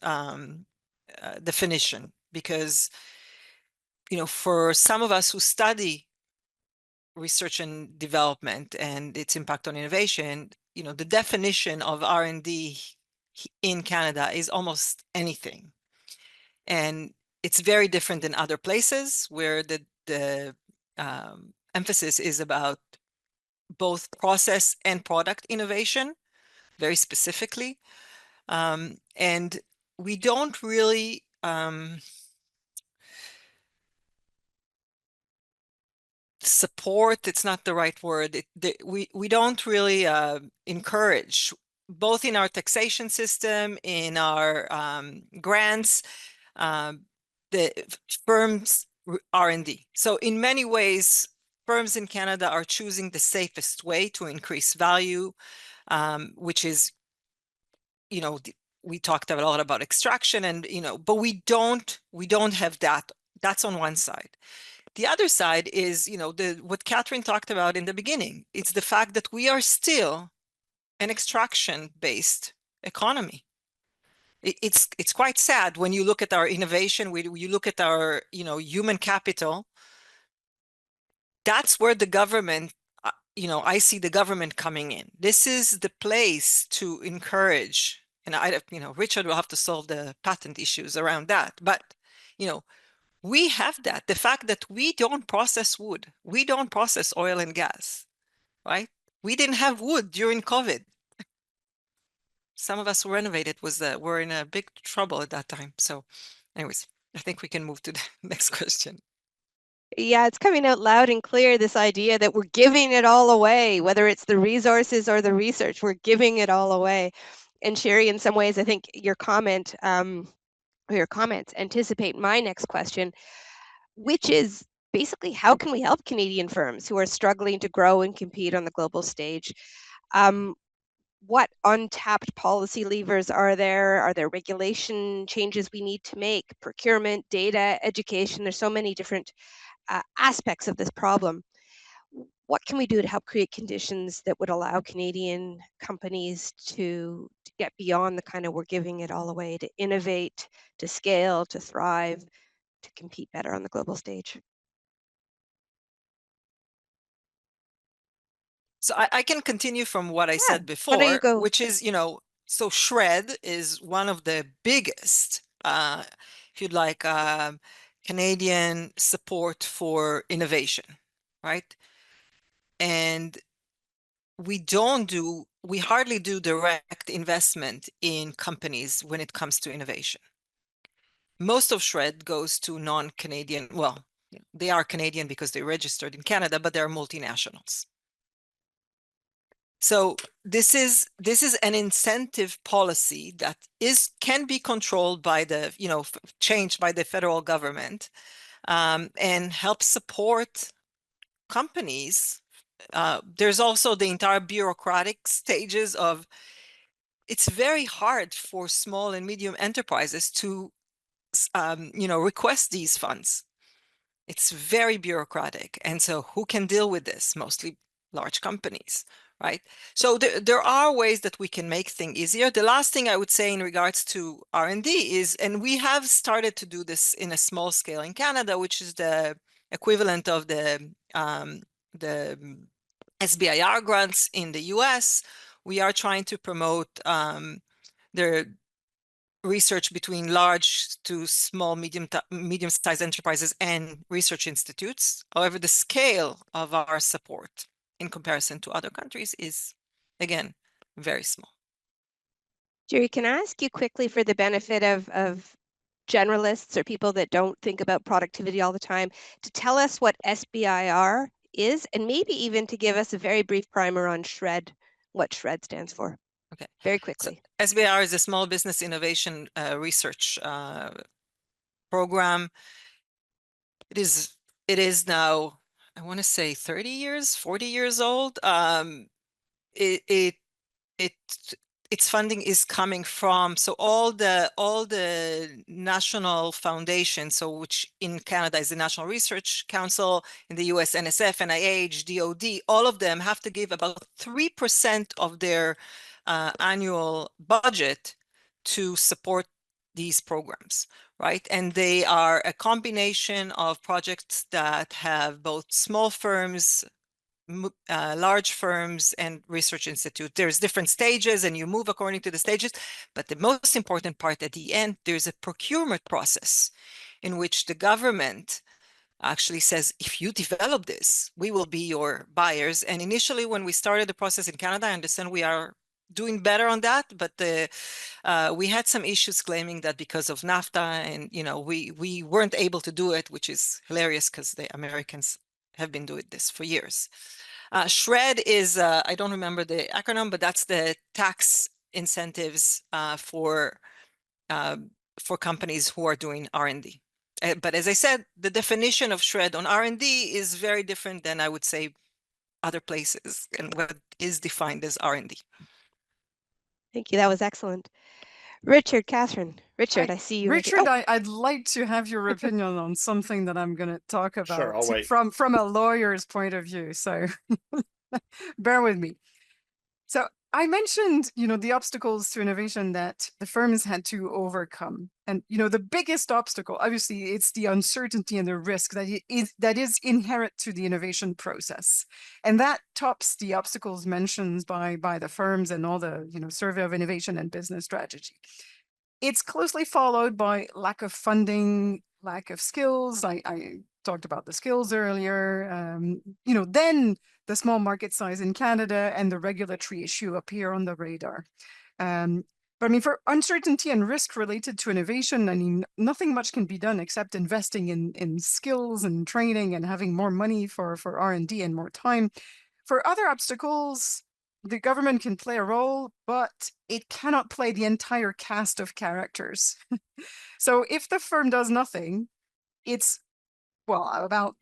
Speaker 4: definition, because for some of us who study research and development and its impact on innovation, the definition of R&D in Canada is almost anything, and it's very different than other places where the emphasis is about both process and product innovation, very specifically. And we don't really support, it's not the right word. We don't really encourage, both in our taxation system, in our grants, the firms R&D. So in many ways, firms in Canada are choosing the safest way to increase value, which is, we talked a lot about extraction, and but we don't have that. That's on one side. The other side is, what Catherine talked about in the beginning. It's the fact that we are still an extraction-based economy. It's quite sad when you look at our innovation, you look at our, human capital. That's where the government, I see the government coming in. This is the place to encourage, and Richard will have to solve the patent issues around that. But, we have that. The fact that we don't process wood, we don't process oil and gas, right? We didn't have wood during COVID. Some of us who renovated were in a big trouble at that time. So anyways, I think we can move to the next question.
Speaker 1: Yeah, it's coming out loud and clear, this idea that we're giving it all away, whether it's the resources or the research, we're giving it all away. And Shiri, in some ways, I think your comment, or your comments anticipate my next question, which is basically, how can we help Canadian firms who are struggling to grow and compete on the global stage? What untapped policy levers are there? Are there regulation changes we need to make? Procurement, data, education, there's so many different aspects of this problem. What can we do to help create conditions that would allow Canadian companies to get beyond the kind of we're giving it all away, to innovate, to scale, to thrive, to compete better on the global stage?
Speaker 4: So I can continue from what I said before,
Speaker 1: Why don't you go?
Speaker 4: which is, so SR&ED is one of the biggest, if you'd like, Canadian support for innovation, right? And we hardly do direct investment in companies when it comes to innovation. Most of SR&ED goes to non-Canadian, well, they are Canadian because they registered in Canada, but they're multinationals. So this is an incentive policy that can be controlled by the, changed by the federal government, and help support companies. There's also the entire bureaucratic stages of, it's very hard for small and medium enterprises to, request these funds. It's very bureaucratic. And so who can deal with this? Mostly large companies, right? So there are ways that we can make things easier. The last thing I would say in regards to R&D is, and we have started to do this in a small scale in Canada, which is the equivalent of the SBIR grants in the US. We are trying to promote the research between large to small, medium-sized enterprises and research institutes. However, the scale of our support in comparison to other countries is, again, very small.
Speaker 1: Jerry, can I ask you quickly, for the benefit of generalists or people that don't think about productivity all the time, to tell us what SBIR is, and maybe even to give us a very brief primer on SHRED, what SHRED stands for?
Speaker 4: Okay.
Speaker 1: Very quickly.
Speaker 4: So SBIR is a Small Business Innovation Research program. It is now, I want to say 30 years, 40 years old. Its funding is coming from, so all the national foundations, so which in Canada is the National Research Council, in the US NSF, NIH, DOD, all of them have to give about 3% of their annual budget to support these programs, right? And they are a combination of projects that have both small firms, large firms, and research institute. There's different stages and you move according to the stages, but the most important part at the end, there's a procurement process in which the government actually says, if you develop this, we will be your buyers. And initially when we started the process in Canada, I understand we are doing better on that, but we had some issues claiming that because of NAFTA and we weren't able to do it, which is hilarious because the Americans have been doing this for years. SHRED is, I don't remember the acronym, but that's the tax incentives for companies who are doing R&D. But as I said, the definition of SHRED on R&D is very different than, I would say, other places and what is defined as R&D.
Speaker 1: Thank you. That was excellent. Richard, Catherine. Richard, I see you.
Speaker 2: Richard, I'd like to have your opinion on something that I'm going to talk about.
Speaker 3: Sure, I'll wait.
Speaker 2: From a lawyer's point of view. So bear with me. So I mentioned, the obstacles to innovation that the firms had to overcome. And, the biggest obstacle, obviously, it's the uncertainty and the risk that is inherent to the innovation process. And that tops the obstacles mentioned by the firms and all the, survey of innovation and business strategy. It's closely followed by lack of funding, lack of skills. I talked about the skills earlier. Then the small market size in Canada and the regulatory issue appear on the radar. But for uncertainty and risk related to innovation, nothing much can be done except investing in skills and training and having more money for R&D and more time. For other obstacles, the government can play a role, but it cannot play the entire cast of characters. So if the firm does nothing, it's, about,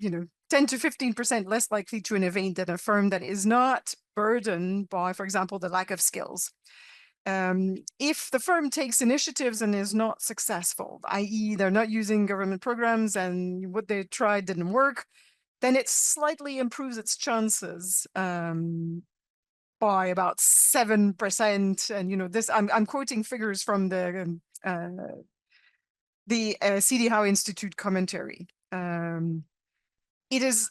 Speaker 2: 10 to 15% less likely to innovate than a firm that is not burdened by, for example, the lack of skills. If the firm takes initiatives and is not successful, i.e. they're not using government programs and what they tried didn't work, then it slightly improves its chances by about 7%. And, this, I'm quoting figures from the C.D. Howe Institute commentary. It is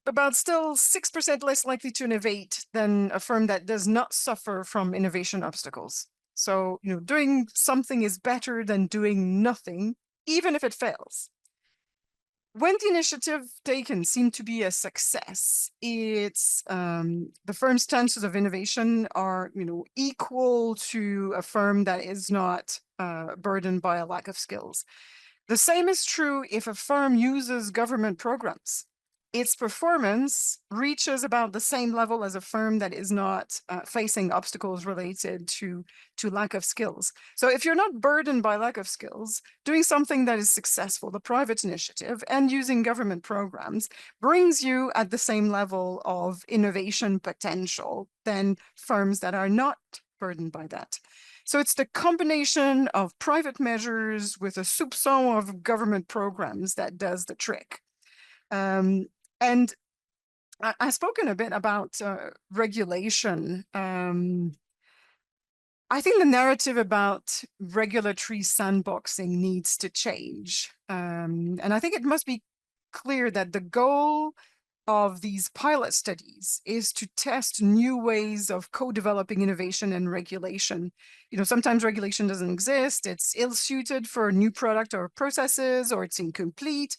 Speaker 2: about still 6% less likely to innovate than a firm that does not suffer from innovation obstacles. So, doing something is better than doing nothing, even if it fails. When the initiative taken seemed to be a success, it's the firm's chances of innovation are, equal to a firm that is not burdened by a lack of skills. The same is true if a firm uses government programs. Its performance reaches about the same level as a firm that is not facing obstacles related to lack of skills. So if you're not burdened by lack of skills, doing something that is successful, the private initiative, and using government programs brings you at the same level of innovation potential than firms that are not burdened by that. So it's the combination of private measures with a soupçon of government programs that does the trick. And I've spoken a bit about regulation. I think the narrative about regulatory sandboxing needs to change. And I think it must be clear that the goal of these pilot studies is to test new ways of co-developing innovation and regulation. Sometimes regulation doesn't exist, it's ill-suited for a new product or processes, or it's incomplete.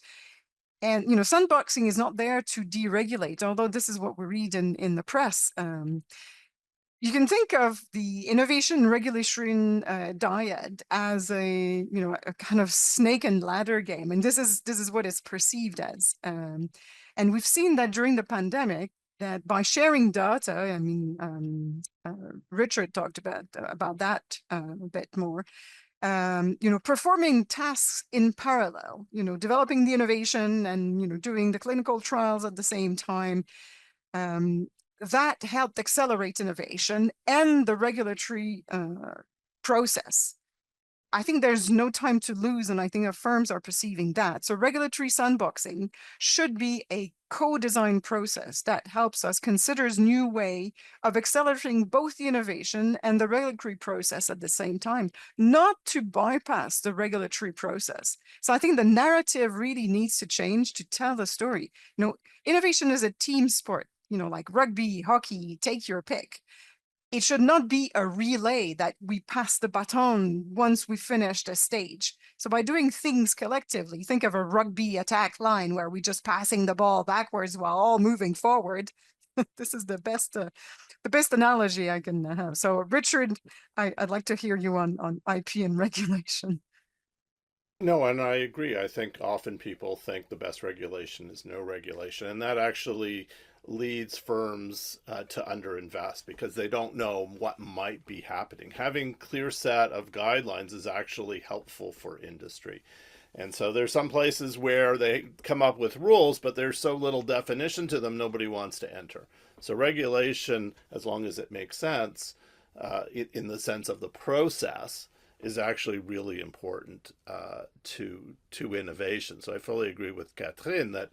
Speaker 2: And sandboxing is not there to deregulate, although this is what we read in the press. You can think of the innovation regulation dyad as a kind of snake and ladder game, and this is what it's perceived as. And we've seen that during the pandemic, that by sharing data, I mean, Richard talked about that a bit more. Performing tasks in parallel, developing the innovation and doing the clinical trials at the same time. That helped accelerate innovation and the regulatory process. I think there's no time to lose, and I think our firms are perceiving that. So regulatory sandboxing should be a co-design process that helps us consider a new way of accelerating both the innovation and the regulatory process at the same time, not to bypass the regulatory process. So I think the narrative really needs to change to tell the story. Innovation is a team sport, like rugby, hockey, take your pick. It should not be a relay that we pass the baton once we finished a stage. So by doing things collectively, think of a rugby attack line where we're just passing the ball backwards while all moving forward. This is the best analogy I can have. So Richard, I'd like to hear you on IP and regulation.
Speaker 3: No, and I agree. I think often people think the best regulation is no regulation, and that actually leads firms to underinvest because they don't know what might be happening. Having clear set of guidelines is actually helpful for industry. And so there's some places where they come up with rules, but there's so little definition to them, nobody wants to enter. So regulation, as long as it makes sense, in the sense of the process, is actually really important to innovation. So I fully agree with Catherine that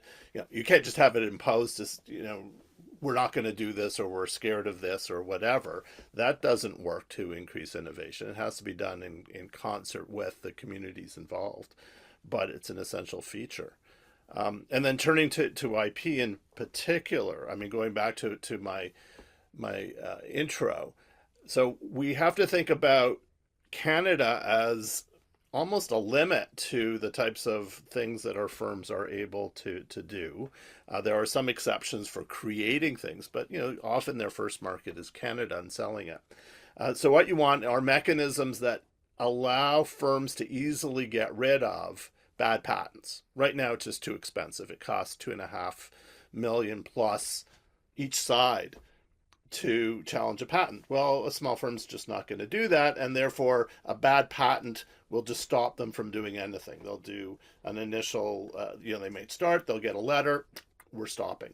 Speaker 3: you can't just have it imposed as we're not going to do this, or we're scared of this, or whatever. That doesn't work to increase innovation. It has to be done in concert with the communities involved, but it's an essential feature. And then turning to IP in particular, I mean, going back to my intro, so we have to think about Canada as almost a limit to the types of things that our firms are able to do. There are some exceptions for creating things, but often their first market is Canada and selling it. So what you want are mechanisms that allow firms to easily get rid of bad patents. Right now it's just too expensive. It costs $2.5 million plus each side to challenge a patent. Well, a small firm's just not going to do that, and therefore a bad patent will just stop them from doing anything. They'll do an initial, they may start, they'll get a letter, we're stopping.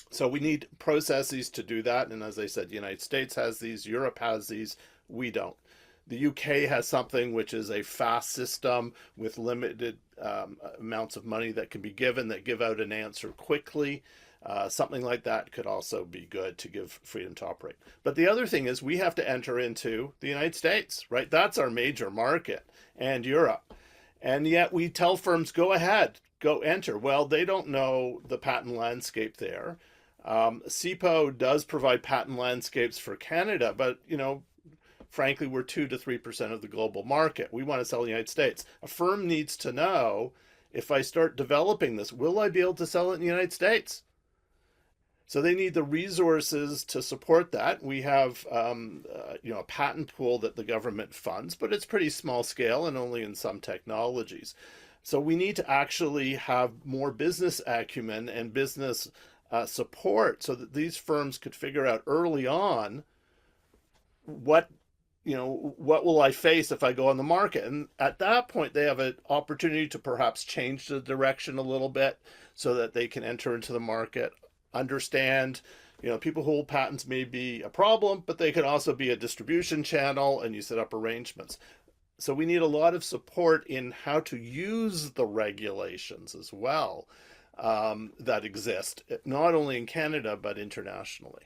Speaker 3: So we need processes to do that, and as I said, the United States has these, Europe has these, we don't. The UK has something which is a fast system with limited amounts of money that can be given that give out an answer quickly. Something like that could also be good to give freedom to operate. But the other thing is we have to enter into the United States, right? That's our major market, and Europe. And yet we tell firms, go ahead, go enter. Well, they don't know the patent landscape there. CIPO does provide patent landscapes for Canada, but, frankly, we're 2 to 3% of the global market. We want to sell in the United States. A firm needs to know, if I start developing this, will I be able to sell it in the United States? So they need the resources to support that. We have, a patent pool that the government funds, but it's pretty small scale and only in some technologies. So we need to actually have more business acumen and business support so that these firms could figure out early on what will I face if I go on the market? And at that point, they have an opportunity to perhaps change the direction a little bit so that they can enter into the market, understand, people who hold patents may be a problem, but they can also be a distribution channel, and you set up arrangements. So we need a lot of support in how to use the regulations as well. that exist, not only in Canada, but internationally.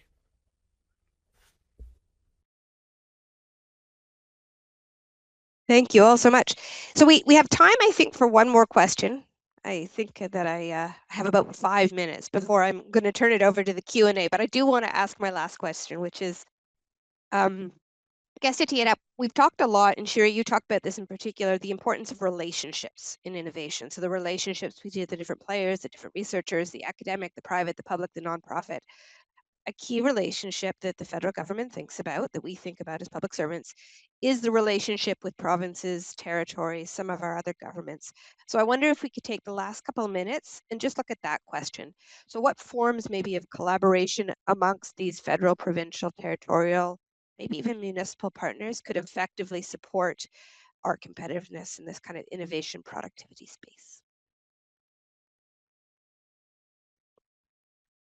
Speaker 1: Thank you all so much. So we have time, I think, for one more question. I think that I have about 5 minutes before I'm going to turn it over to the Q&A, but I do want to ask my last question, which is, I guess to tee it up, we've talked a lot, and Shiri, you talked about this in particular, the importance of relationships in innovation. So the relationships between the different players, the different researchers, the academic, the private, the public, the nonprofit. A key relationship that the federal government thinks about, that we think about as public servants, is the relationship with provinces, territories, some of our other governments. So I wonder if we could take the last couple of minutes and just look at that question. So what forms maybe of collaboration amongst these federal, provincial, territorial, maybe even municipal partners could effectively support our competitiveness in this kind of innovation productivity space?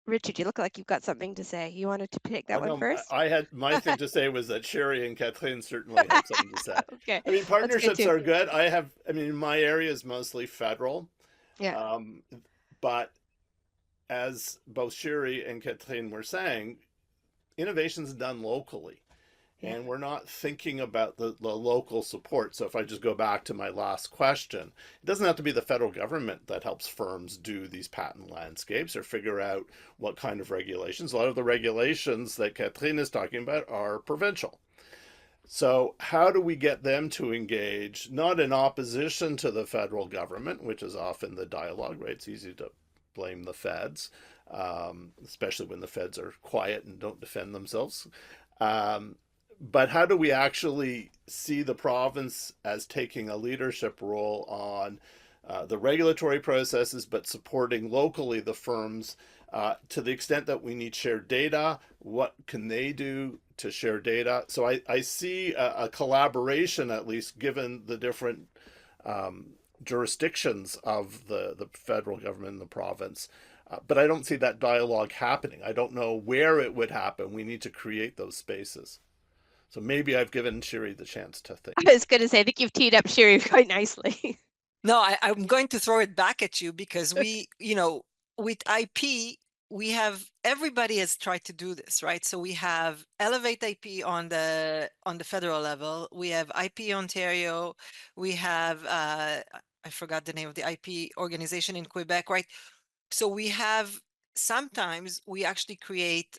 Speaker 1: Richard, you look like you've got something to say. You wanted to pick that one first?
Speaker 3: I had my thing to say was that Shiri and Catherine certainly have something to say.
Speaker 1: Okay.
Speaker 3: I mean,
Speaker 1: That's good
Speaker 3: partnerships
Speaker 1: too.
Speaker 3: are good. I mean, my area is mostly federal.
Speaker 1: Yeah.
Speaker 3: But as both Shiri and Catherine were saying, innovation's done locally.
Speaker 1: Yeah.
Speaker 3: And we're not thinking about the local support. So if I just go back to my last question, it doesn't have to be the federal government that helps firms do these patent landscapes or figure out what kind of regulations. A lot of the regulations that Catherine is talking about are provincial. So how do we get them to engage, not in opposition to the federal government, which is often the dialogue, right? It's easy to blame the feds, especially when the feds are quiet and don't defend themselves. But how do we actually see the province as taking a leadership role on the regulatory processes, but supporting locally the firms to the extent that we need shared data? What can they do to share data? So I see a collaboration, at least given the different jurisdictions of the federal government and the province. But I don't see that dialogue happening. I don't know where it would happen. We need to create those spaces. So maybe I've given Shiri the chance to think.
Speaker 1: I was going to say, I think you've teed up Shiri quite nicely.
Speaker 4: No, I'm going to throw it back at you because we, with IP, everybody has tried to do this, right? So we have Elevate IP on the federal level. We have IP Ontario. We have I forgot the name of the IP organization in Quebec, right? So we have, sometimes we actually create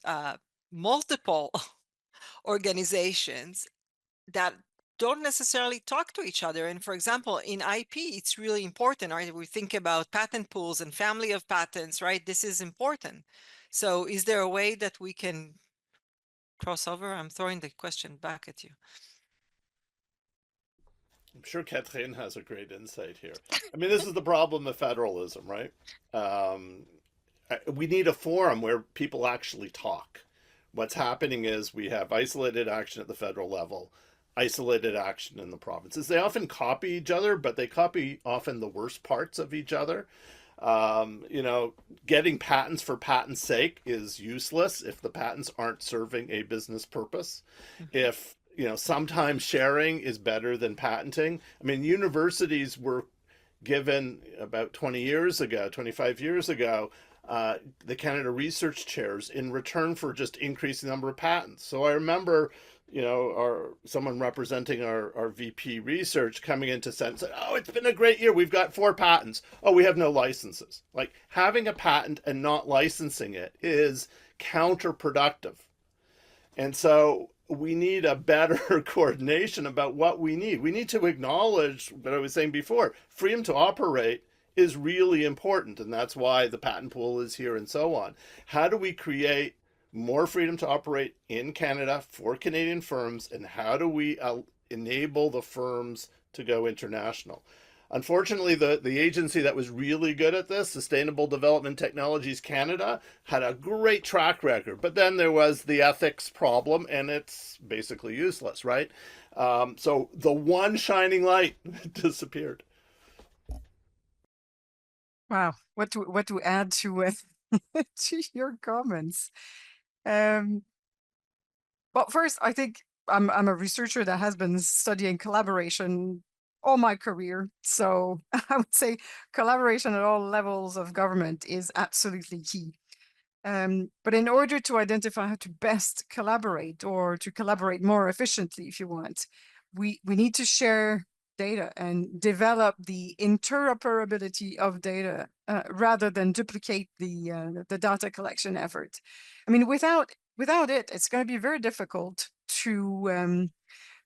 Speaker 4: multiple organizations that don't necessarily talk to each other. And for example, in IP, it's really important, right? We think about patent pools and family of patents, right? This is important. So is there a way that we can cross over? I'm throwing the question back at you.
Speaker 3: I'm sure Catherine has a great insight here. I mean, this is the problem of federalism, right? We need a forum where people actually talk. What's happening is we have isolated action at the federal level, isolated action in the provinces. They often copy each other, but they copy often the worst parts of each other. Getting patents for patent's sake is useless if the patents aren't serving a business purpose. If sometimes sharing is better than patenting. I mean, universities were given about 25 years ago, the Canada Research Chairs in return for just increasing the number of patents. So I remember, someone representing our VP research coming into Senate said, "Oh, it's been a great year. We've got 4 patents. Oh, we have no licenses." Like, having a patent and not licensing it is counterproductive. And so we need a better coordination about what we need. We need to acknowledge what I was saying before. Freedom to operate is really important, and that's why the patent pool is here and so on. How do we create more freedom to operate in Canada for Canadian firms, and how do we enable the firms to go international? Unfortunately, the agency that was really good at this, Sustainable Development Technologies Canada, had a great track record. But then there was the ethics problem, and it's basically useless, right? So the one shining light disappeared.
Speaker 2: Wow, what to add to to your comments? Well, first, I think I'm a researcher that has been studying collaboration all my career. So I would say collaboration at all levels of government is absolutely key. But in order to identify how to best collaborate, or to collaborate more efficiently, if you want, we need to share data and develop the interoperability of data rather than duplicate the data collection effort. I mean, without it, it's going to be very difficult to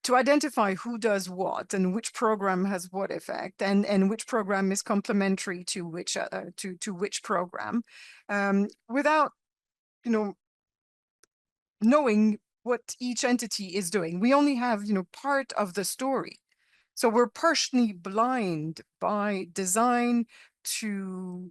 Speaker 2: identify who does what and which program has what effect, and which program is complementary to which to which program, without knowing what each entity is doing. We only have part of the story, so we're partially blind by design to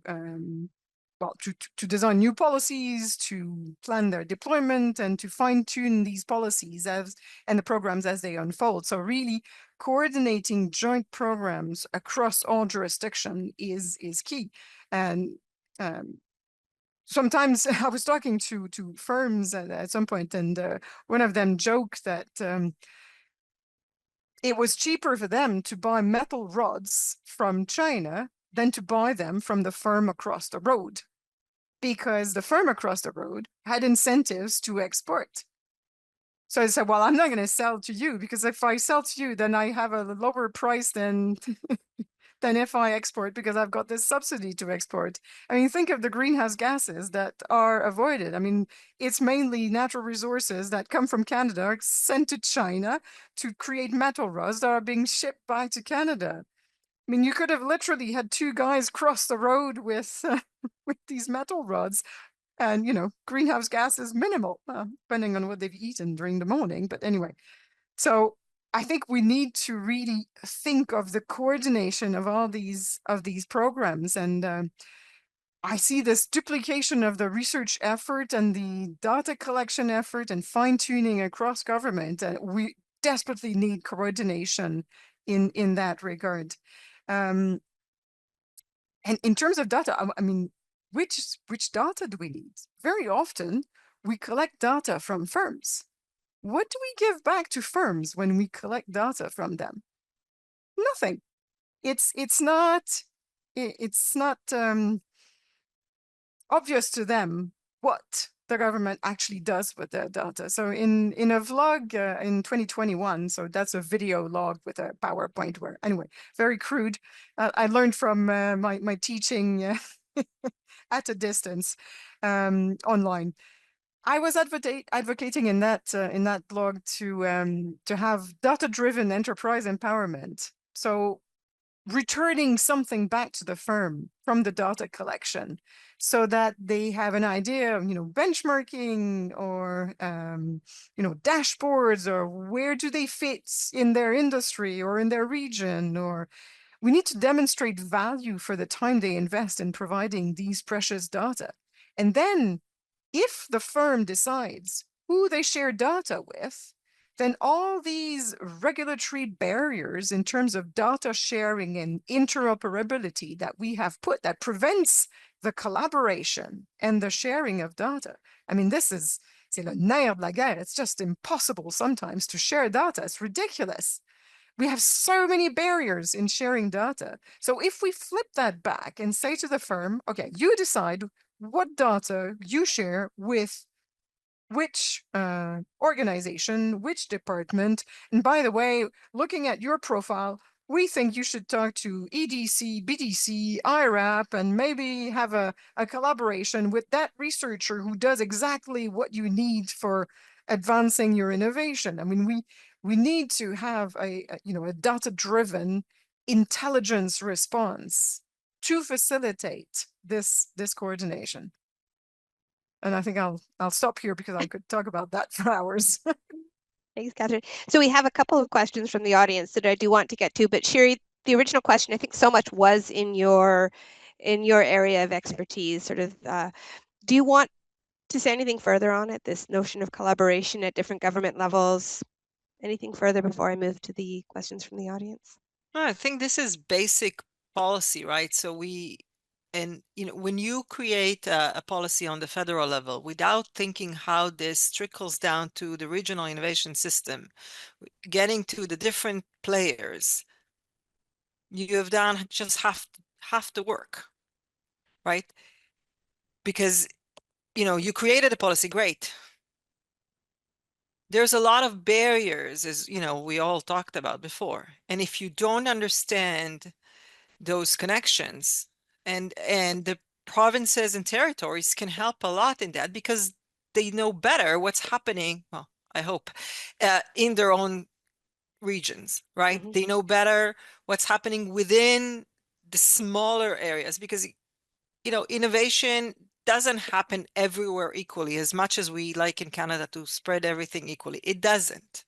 Speaker 2: to design new policies, to plan their deployment, and to fine-tune these policies and the programs as they unfold. So really coordinating joint programs across all jurisdiction is key. And sometimes I was talking to firms at some point, and one of them joked that it was cheaper for them to buy metal rods from China than to buy them from the firm across the road, because the firm across the road had incentives to export. So I said, well, I'm not going to sell to you, because if I sell to you, then I have a lower price than than if I export, because I've got this subsidy to export. I mean, think of the greenhouse gases that are avoided. I mean, it's mainly natural resources that come from Canada sent to China to create metal rods that are being shipped back to Canada. I mean, you could have literally had two guys cross the road with with these metal rods, and greenhouse gas is minimal, depending on what they've eaten during the morning. But anyway, so I think we need to really think of the coordination of all these programs, and I see this duplication of the research effort and the data collection effort and fine tuning across government, and we desperately need coordination in that regard. And in terms of data, I mean, which data do we need? Very often, we collect data from firms. What do we give back to firms when we collect data from them? Nothing. It's not obvious to them what the government actually does with their data. So in a vlog in 2021, so that's a video log with a PowerPoint, where anyway, very crude. I learned from my teaching at a distance online. I was advocating in that blog to have data-driven enterprise empowerment. So returning something back to the firm from the data collection, so that they have an idea of benchmarking, or dashboards, or where do they fit in their industry or in their region. Or we need to demonstrate value for the time they invest in providing these precious data. And then if the firm decides who they share data with, then all these regulatory barriers in terms of data sharing and interoperability that we have put, that prevents the collaboration and the sharing of data. I mean, c'est le nerf de la guerre. It's just impossible sometimes to share data. It's ridiculous. We have so many barriers in sharing data. So if we flip that back and say to the firm, okay, you decide what data you share with which organization, which department. And by the way, looking at your profile, we think you should talk to EDC, BDC, IRAP, and maybe have a collaboration with that researcher who does exactly what you need for advancing your innovation. I mean, we need to have a data-driven intelligence response to facilitate this coordination. And I think I'll stop here, because I could talk about that for hours.
Speaker 1: Thanks, Catherine. So we have a couple of questions from the audience that I do want to get to, but Sherry, the original question, I think so much was in your area of expertise. Sort of, do you want to say anything further on it? This notion of collaboration at different government levels. Anything further before I move to the questions from the audience?
Speaker 4: I think this is basic policy, right? So when you create a policy on the federal level without thinking how this trickles down to the regional innovation system, getting to the different players, you have done just half the work, right? Because, you created a policy, great. There's a lot of barriers, as we all talked about before. And if you don't understand those connections, and the provinces and territories can help a lot in that, because they know better what's happening, well, I hope, in their own regions, right?
Speaker 1: Mhm.
Speaker 4: They know better what's happening within the smaller areas, because innovation doesn't happen everywhere equally. As much as we like in Canada to spread everything equally, it doesn't,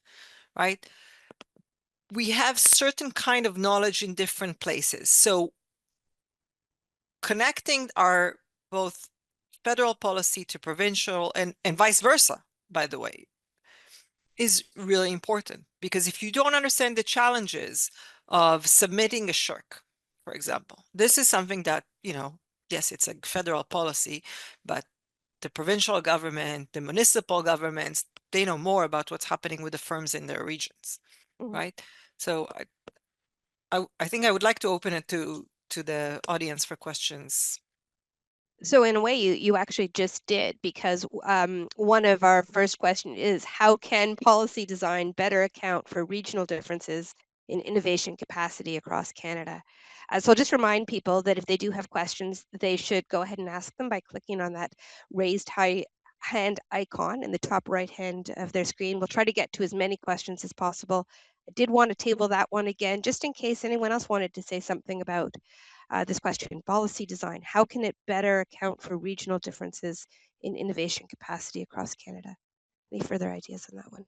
Speaker 4: right? We have certain kind of knowledge in different places. So connecting our both federal policy to provincial and vice versa, by the way, is really important. Because if you don't understand the challenges of submitting a SSHRC, for example, this is something that, yes, it's a federal policy, but the provincial government, the municipal governments, they know more about what's happening with the firms in their regions,
Speaker 1: Mhm.
Speaker 4: right? So I think I would like to open it to the audience for questions.
Speaker 1: So in a way, you actually just did, because one of our first question is, how can policy design better account for regional differences in innovation capacity across Canada? So I'll just remind people that if they do have questions, they should go ahead and ask them by clicking on that raised hand icon in the top right hand of their screen. We'll try to get to as many questions as possible. I did want to table that one again, just in case anyone else wanted to say something about this question: policy design, how can it better account for regional differences in innovation capacity across Canada? Any further ideas on that one?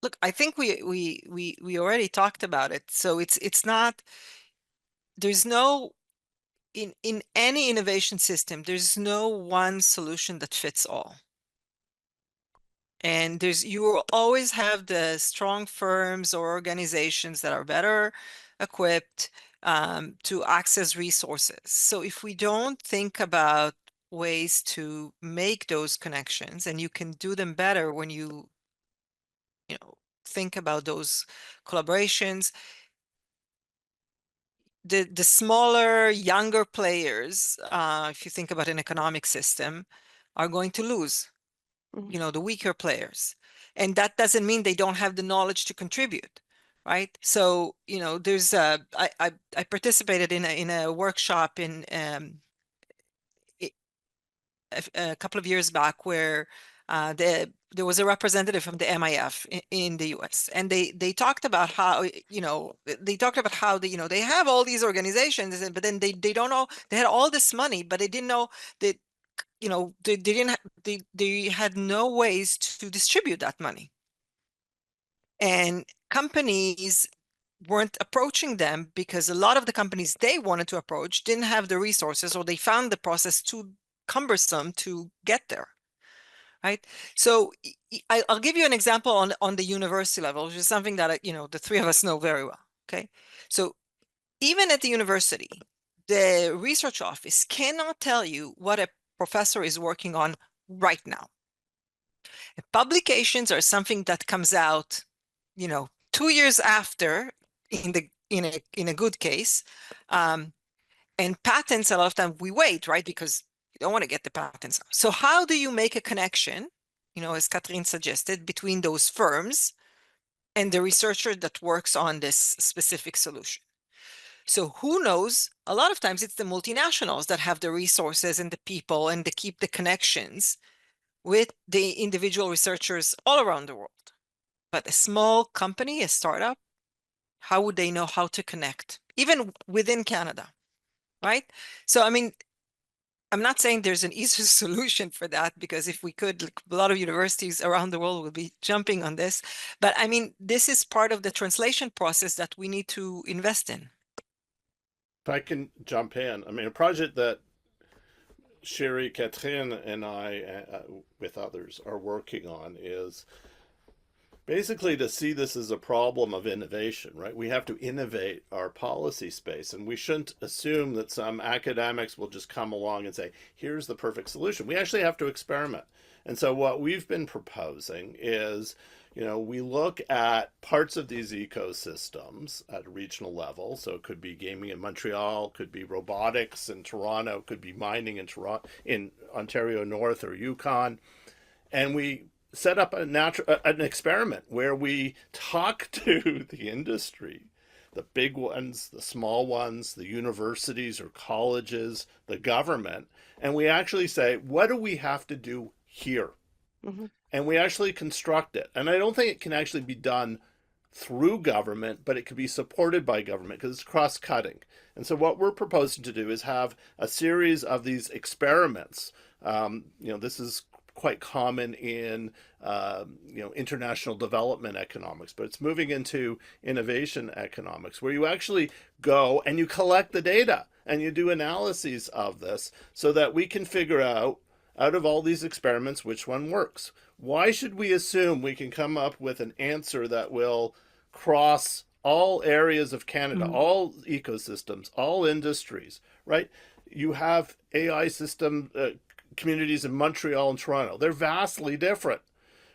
Speaker 4: Look, I think we already talked about it. So it's not, there's no, in any innovation system, there's no one solution that fits all. And you will always have the strong firms or organizations that are better equipped to access resources. So if we don't think about ways to make those connections, and you can do them better when you think about those collaborations, the smaller, younger players, if you think about an economic system, are going to lose.
Speaker 1: Mhm.
Speaker 4: The weaker players. And that doesn't mean they don't have the knowledge to contribute, right? So, there's I participated in a workshop a couple of years back where there was a representative from the MIF in the US, and they talked about how they have all these organizations, but then they don't know, they had all this money, but they didn't know that they didn't they had no ways to distribute that money, and companies weren't approaching them because a lot of the companies they wanted to approach didn't have the resources, or they found the process too cumbersome to get there, right? So I'll give you an example on the university level, which is something that the three of us know very well. Okay, so even at the university, the research office cannot tell you what a professor is working on right now. Publications are something that comes out 2 years after, in a good case, and patents, a lot of time we wait, right? Because you don't want to get the patents out. So how do you make a connection, as Catherine suggested, between those firms and the researcher that works on this specific solution? So who knows? A lot of times it's the multinationals that have the resources and the people and they keep the connections with the individual researchers all around the world. But a small company, a startup, how would they know how to connect, even within Canada, right? So, I mean, I'm not saying there's an easy solution for that, because if we could, like, a lot of universities around the world would be jumping on this. But I mean, this is part of the translation process that we need to invest in.
Speaker 3: If I can jump in, I mean, a project that Sherry, Catherine, and I, with others, are working on is basically to see this as a problem of innovation, right? We have to innovate our policy space, and we shouldn't assume that some academics will just come along and say, here's the perfect solution. We actually have to experiment. And so what we've been proposing is, we look at parts of these ecosystems at a regional level. So it could be gaming in Montreal, could be robotics in Toronto, could be mining in Toronto, in Ontario North or Yukon. And we set up an experiment where we talk to the industry, the big ones, the small ones, the universities or colleges, the government, and we actually say, what do we have to do here?
Speaker 1: Mhm.
Speaker 3: And we actually construct it. And I don't think it can actually be done through government, but it could be supported by government because it's cross-cutting. And so what we're proposing to do is have a series of these experiments. This is quite common in international development economics, but it's moving into innovation economics, where you actually go and you collect the data and you do analyses of this so that we can figure out of all these experiments which one works. Why should we assume we can come up with an answer that will cross all areas of Canada, all ecosystems, all industries, right? You have AI system communities in Montreal and Toronto. They're vastly different,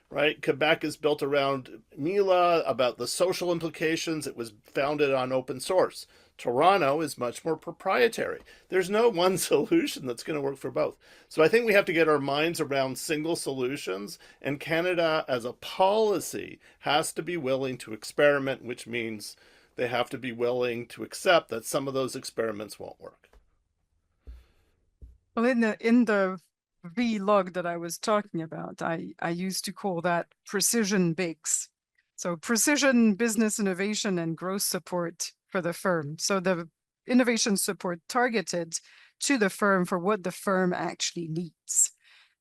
Speaker 3: right? Quebec is built around Mila, about the social implications. It was founded on open source. Toronto is much more proprietary. There's no one solution that's going to work for both. So I think we have to get our minds around single solutions, and Canada as a policy has to be willing to experiment, which means they have to be willing to accept that some of those experiments won't work.
Speaker 2: Well, in the vlog that I was talking about, I used to call that precision bigs. So precision business innovation and growth support for the firm. So the innovation support targeted to the firm for what the firm actually needs.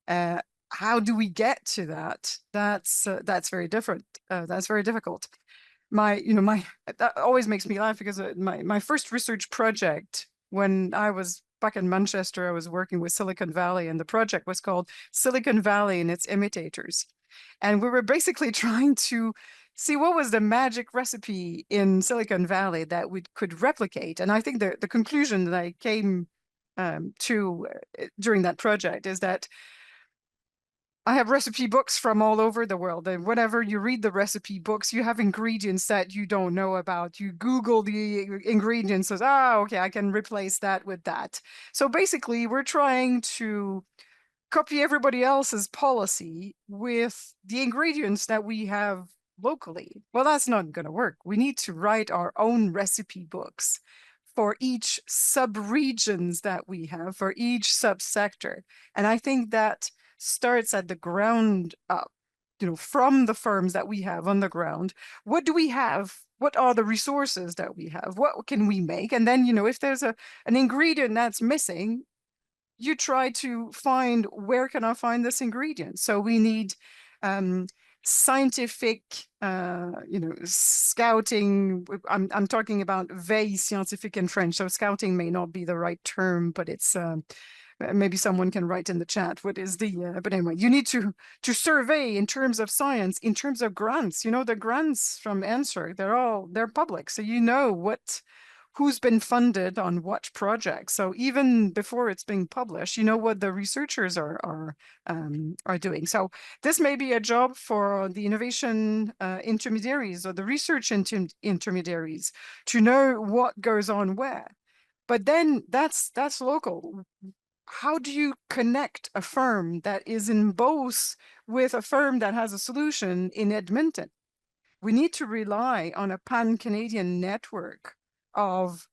Speaker 2: How do we get to that? That's very different. That's very difficult. That always makes me laugh because my first research project, when I was back in Manchester, I was working with Silicon Valley, and the project was called Silicon Valley and its Imitators. And we were basically trying to see what was the magic recipe in Silicon Valley that we could replicate. And I think the conclusion that I came to during that project is that I have recipe books from all over the world, and whenever you read the recipe books, you have ingredients that you don't know about. You Google the ingredients, says, okay, I can replace that with that. So basically, we're trying to copy everybody else's policy with the ingredients that we have locally. Well, that's not going to work. We need to write our own recipe books for each sub-regions that we have, for each subsector. And I think that starts at the ground up, from the firms that we have on the ground. What do we have? What are the resources that we have? What can we make? And then, if there's an ingredient that's missing, you try to find, where can I find this ingredient? So we need scientific, scouting. I'm talking about veille scientifique in French. So scouting may not be the right term, but it's maybe someone can write in the chat what is the. But anyway, you need to survey in terms of science, in terms of grants. The grants from NSERC, they're public, so who's been funded on what projects. So even before it's being published, what the researchers are doing. So this may be a job for the innovation intermediaries or the research intermediaries to know what goes on where. But then that's local. How do you connect a firm that is in Beauce with a firm that has a solution in Edmonton? We need to rely on a pan-Canadian network of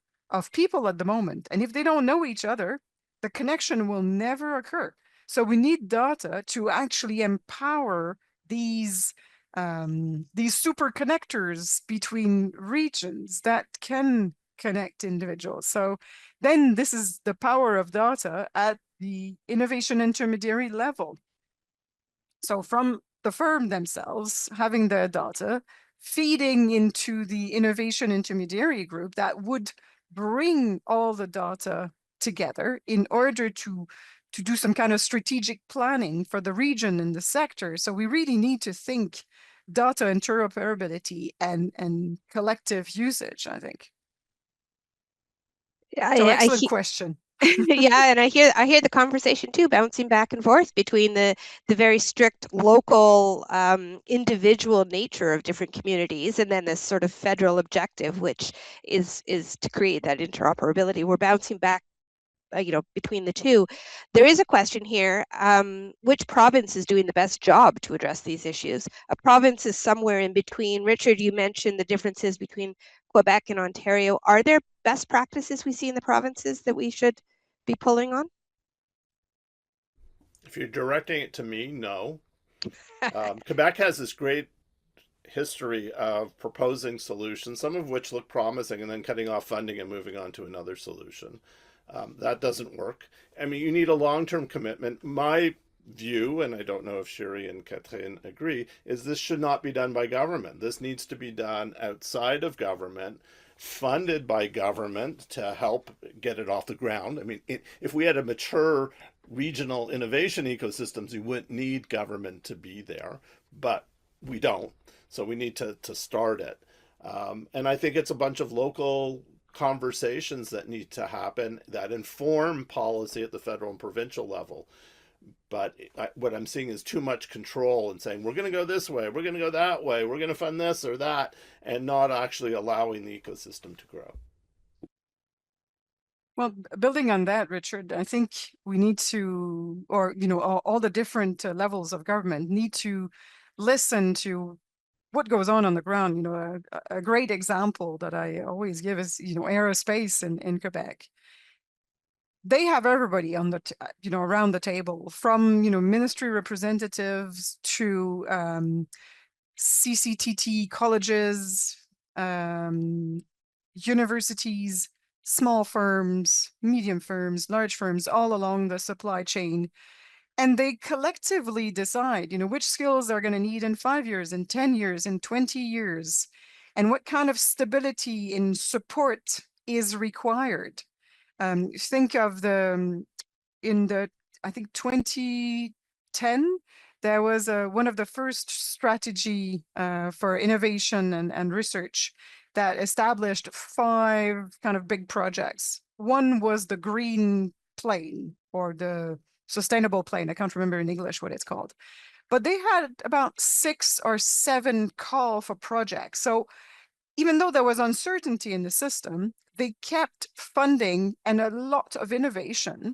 Speaker 2: people at the moment. And if they don't know each other, the connection will never occur. So we need data to actually empower these super connectors between regions that can connect individuals. So then this is the power of data at the innovation intermediary level. So from the firm themselves, having their data, feeding into the innovation intermediary group that would bring all the data together in order to do some kind of strategic planning for the region and the sector. So we really need to think data interoperability and collective usage, I think. So
Speaker 1: I
Speaker 2: excellent
Speaker 1: he-
Speaker 2: question.
Speaker 1: yeah, and I hear the conversation too, bouncing back and forth between the very strict local individual nature of different communities, and then this sort of federal objective, which is to create that interoperability. We're bouncing back, between the two. There is a question here: which province is doing the best job to address these issues? A province is somewhere in between. Richard, you mentioned the differences between Quebec and Ontario. Are there best practices we see in the provinces that we should be pulling on?
Speaker 3: If you're directing it to me, no. Quebec has this great history of proposing solutions, some of which look promising, and then cutting off funding and moving on to another solution. That doesn't work. I mean, you need a long-term commitment. My view, and I don't know if Cherie and Catherine agree, is this should not be done by government. This needs to be done outside of government, funded by government to help get it off the ground. I mean, if we had a mature regional innovation ecosystems, we wouldn't need government to be there, but we don't. So we need to start it. And I think it's a bunch of local conversations that need to happen that inform policy at the federal and provincial level. But what I'm seeing is too much control and saying, we're going to go this way, we're going to go that way, we're going to fund this or that, and not actually allowing the ecosystem to grow.
Speaker 2: Well, building on that, Richard, I think we need to, or, all the different levels of government need to listen to what goes on the ground. A great example that I always give is, aerospace in Quebec. They have everybody on the, around the table, from, ministry representatives to CCTT colleges, universities, small firms, medium firms, large firms, all along the supply chain. And they collectively decide, which skills they're going to need in 5 years, in 10 years, in 20 years, and what kind of stability in support is required. Think of I think 2010, there was one of the first strategy for innovation and research that established 5 kind of big projects. One was the green plane, or the sustainable plane. I can't remember in English what it's called. But they had about 6 or 7 call for projects. So even though there was uncertainty in the system, they kept funding and a lot of innovation.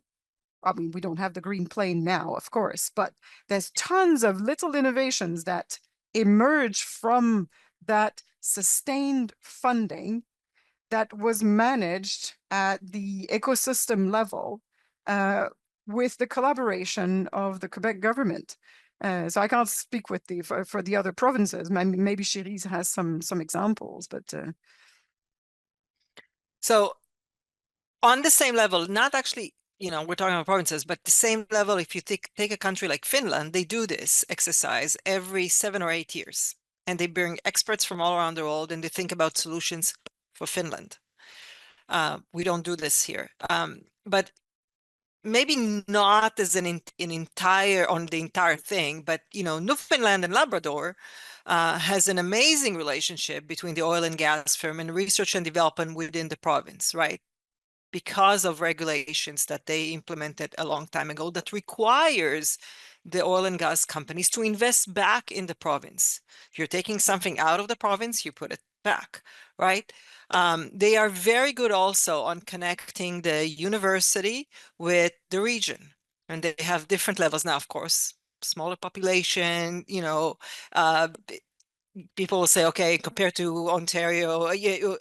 Speaker 2: I mean, we don't have the green plane now, of course, but there's tons of little innovations that emerge from that sustained funding that was managed at the ecosystem level with the collaboration of the Quebec government. So I can't speak with for the other provinces. Maybe Cherie has some examples, but
Speaker 4: So on the same level, not actually, we're talking about provinces, but the same level, if you take a country like Finland, they do this exercise every 7 or 8 years. And they bring experts from all around the world, and they think about solutions for Finland. We don't do this here. But maybe not as an entire on the entire thing, but Newfoundland and Labrador has an amazing relationship between the oil and gas firm and research and development within the province, right? Because of regulations that they implemented a long time ago that requires the oil and gas companies to invest back in the province. If you're taking something out of the province, you put it back, right? They are very good also on connecting the university with the region. And they have different levels now, of course, smaller population, people will say, okay, compared to Ontario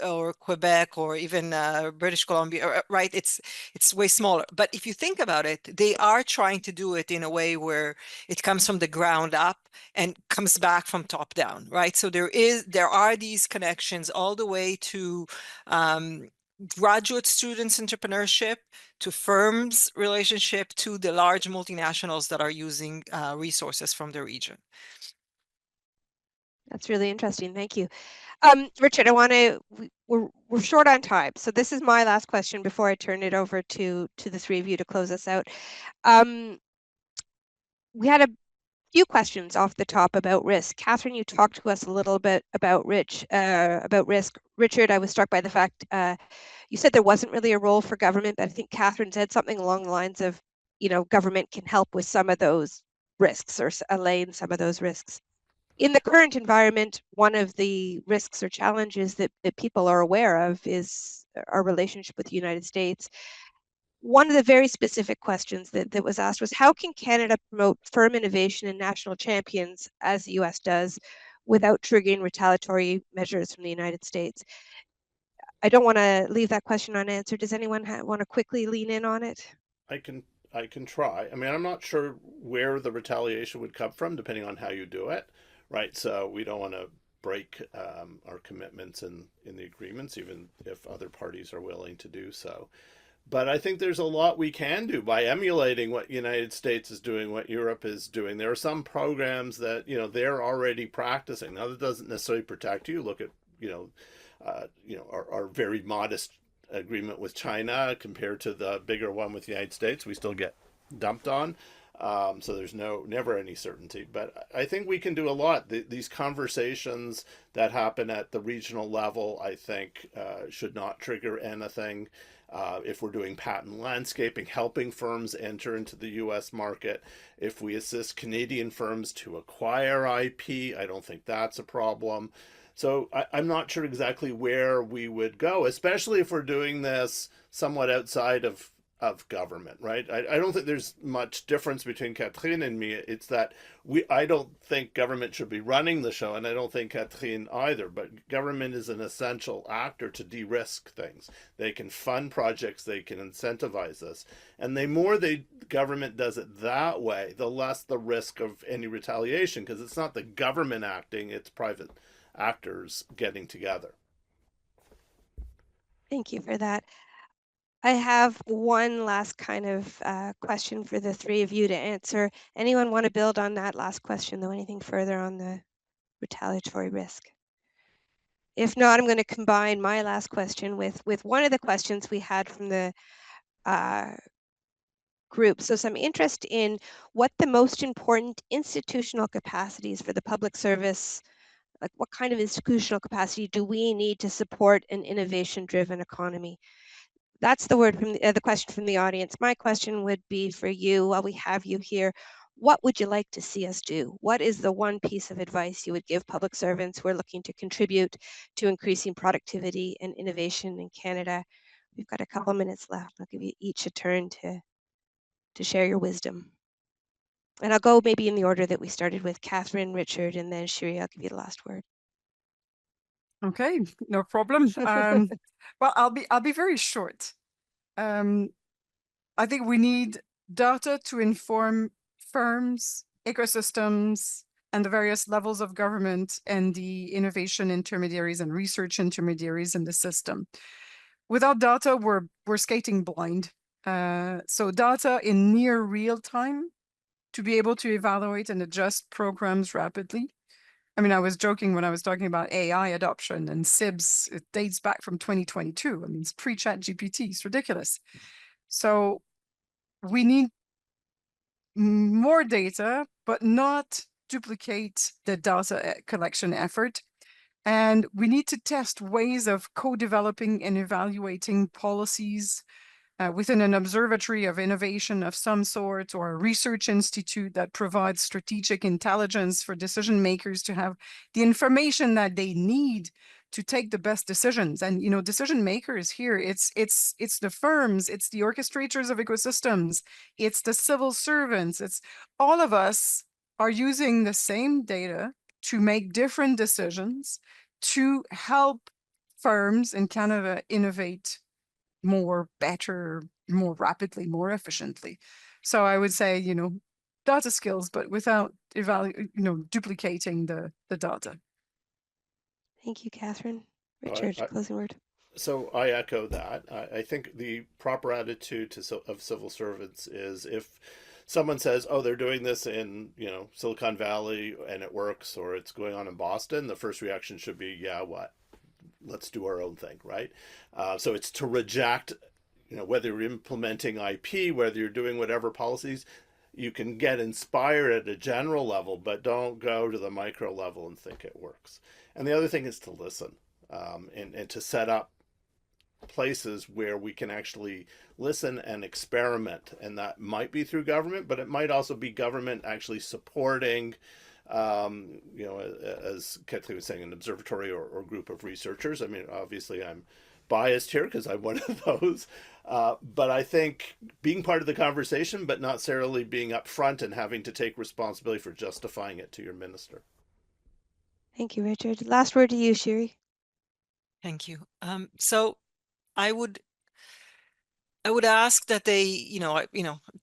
Speaker 4: or Quebec or even British Columbia, right? It's way smaller. But if you think about it, they are trying to do it in a way where it comes from the ground up and comes back from top down, right? So there are these connections all the way to graduate students entrepreneurship, to firms relationship, to the large multinationals that are using resources from the region.
Speaker 1: That's really interesting. Thank you. Richard, we're short on time. So this is my last question before I turn it over to the three of you to close us out. We had few questions off the top about risk. Catherine, you talked to us a little bit about risk. Richard, I was struck by the fact you said there wasn't really a role for government, but I think Catherine said something along the lines of, government can help with some of those risks or allaying some of those risks. In the current environment, one of the risks or challenges that people are aware of is our relationship with the United States. One of the very specific questions that was asked was, how can Canada promote firm innovation and national champions, as the US does, without triggering retaliatory measures from the United States? I don't want to leave that question unanswered. Does anyone want to quickly lean in on it?
Speaker 3: I can try. I mean, I'm not sure where the retaliation would come from, depending on how you do it, right? So we don't want to break our commitments in the agreements, even if other parties are willing to do so. But I think there's a lot we can do by emulating what United States is doing, what Europe is doing. There are some programs that they're already practicing. Now that doesn't necessarily protect you. Look at our very modest agreement with China compared to the bigger one with the United States. We still get dumped on. So there's never any certainty. But I think we can do a lot. These conversations that happen at the regional level, I think, should not trigger anything. If we're doing patent landscaping, helping firms enter into the US market, if we assist Canadian firms to acquire IP, I don't think that's a problem. So I'm not sure exactly where we would go, especially if we're doing this somewhat outside of government, right? I don't think there's much difference between Catherine and me. It's that I don't think government should be running the show, and I don't think Catherine either, but government is an essential actor to de-risk things. They can fund projects, they can incentivize this. And the more government does it that way, the less the risk of any retaliation, because it's not the government acting, it's private actors getting together.
Speaker 1: Thank you for that. I have one last kind of question for the three of you to answer. Anyone want to build on that last question, though? Anything further on the retaliatory risk? If not, I'm going to combine my last question with one of the questions we had from the group. So some interest in what the most important institutional capacities for the public service, like what kind of institutional capacity do we need to support an innovation-driven economy? That's the question from the audience. My question would be for you, while we have you here, what would you like to see us do? What is the one piece of advice you would give public servants who are looking to contribute to increasing productivity and innovation in Canada? We've got a couple minutes left. I'll give you each a turn to share your wisdom. And I'll go maybe in the order that we started with Catherine, Richard, and then Shiri, I'll give you the last word.
Speaker 2: Okay, no problem. Well, I'll be very short. I think we need data to inform firms, ecosystems, and the various levels of government and the innovation intermediaries and research intermediaries in the system. Without data, we're skating blind. So data in near real time to be able to evaluate and adjust programs rapidly. I mean, I was joking when I was talking about AI adoption and SIBS. It dates back from 2022. I mean, it's pre-ChatGPT. It's ridiculous. So we need more data, but not duplicate the data collection effort. And we need to test ways of co-developing and evaluating policies within an observatory of innovation of some sort, or a research institute that provides strategic intelligence for decision makers to have the information that they need to take the best decisions. And decision makers here, it's the firms, it's the orchestrators of ecosystems, it's the civil servants, it's all of us are using the same data to make different decisions to help firms in Canada innovate more, better, more rapidly, more efficiently. So I would say, data skills, but without duplicating the data.
Speaker 1: Thank you, Catherine. Richard, closing word.
Speaker 3: So I echo that. I think the proper attitude of civil servants is, if someone says, oh, they're doing this in Silicon Valley and it works, or it's going on in Boston, the first reaction should be, yeah, what? Let's do our own thing, right? So it's to reject, whether you're implementing IP, whether you're doing whatever policies, you can get inspired at a general level, but don't go to the micro level and think it works. And the other thing is to listen, and to set up places where we can actually listen and experiment. And that might be through government, but it might also be government actually supporting, as Catherine was saying, an observatory or group of researchers. I mean, obviously I'm biased here because I'm one of those. But I think being part of the conversation, but not necessarily being upfront and having to take responsibility for justifying it to your minister.
Speaker 1: Thank you, Richard. Last word to you, Shiri.
Speaker 4: Thank you. So I would ask that they,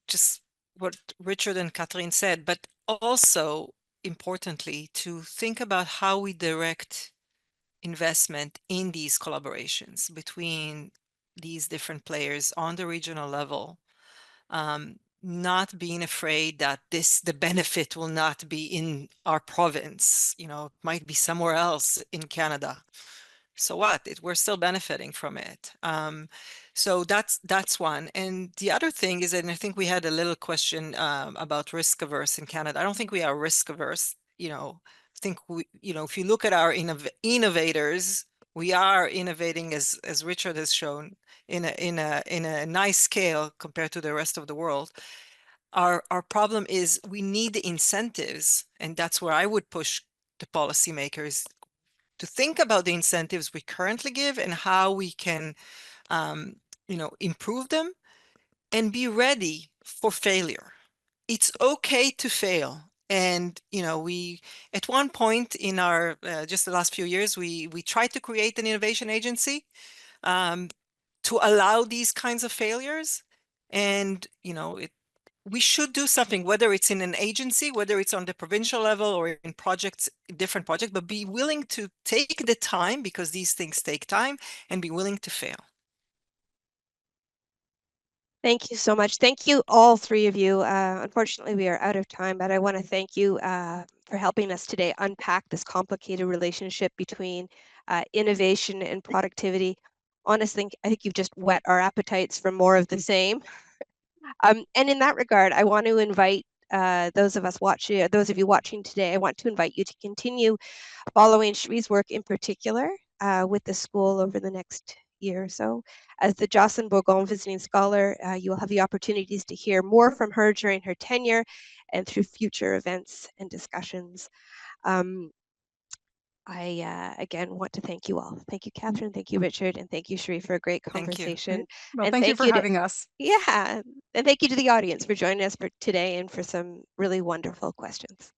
Speaker 4: just what Richard and Catherine said, but also importantly to think about how we direct investment in these collaborations between these different players on the regional level. Not being afraid that the benefit will not be in our province, it might be somewhere else in Canada. So what? We're still benefiting from it. So that's one. And the other thing is, and I think we had a little question about risk averse in Canada. I don't think we are risk averse. I think if you look at our innovators, we are innovating as Richard has shown in a nice scale compared to the rest of the world. Our problem is we need the incentives, and that's where I would push the policymakers to think about the incentives we currently give and how we can, improve them and be ready for failure. It's okay to fail. And, we, at one point in our, just the last few years, we tried to create an innovation agency to allow these kinds of failures. And, we should do something, whether it's in an agency, whether it's on the provincial level or in different projects, but be willing to take the time, because these things take time, and be willing to fail.
Speaker 1: Thank you so much. Thank you, all three of you. Unfortunately, we are out of time, but I want to thank you for helping us today unpack this complicated relationship between innovation and productivity. Honestly, I think you've just whet our appetites for more of the same. And in that regard, I want to invite those of you watching today, I want to invite you to continue following Shiri's work in particular with the school over the next year or so. As the Jocelyn Bourgon Visiting Scholar, you will have the opportunities to hear more from her during her tenure and through future events and discussions. I again want to thank you all. Thank you, Catherine. Thank you, Richard. And thank you, Shiri, for a great conversation.
Speaker 2: Well,
Speaker 1: and
Speaker 2: thank you for having us.
Speaker 1: Yeah. And thank you to the audience for joining us for today and for some really wonderful questions.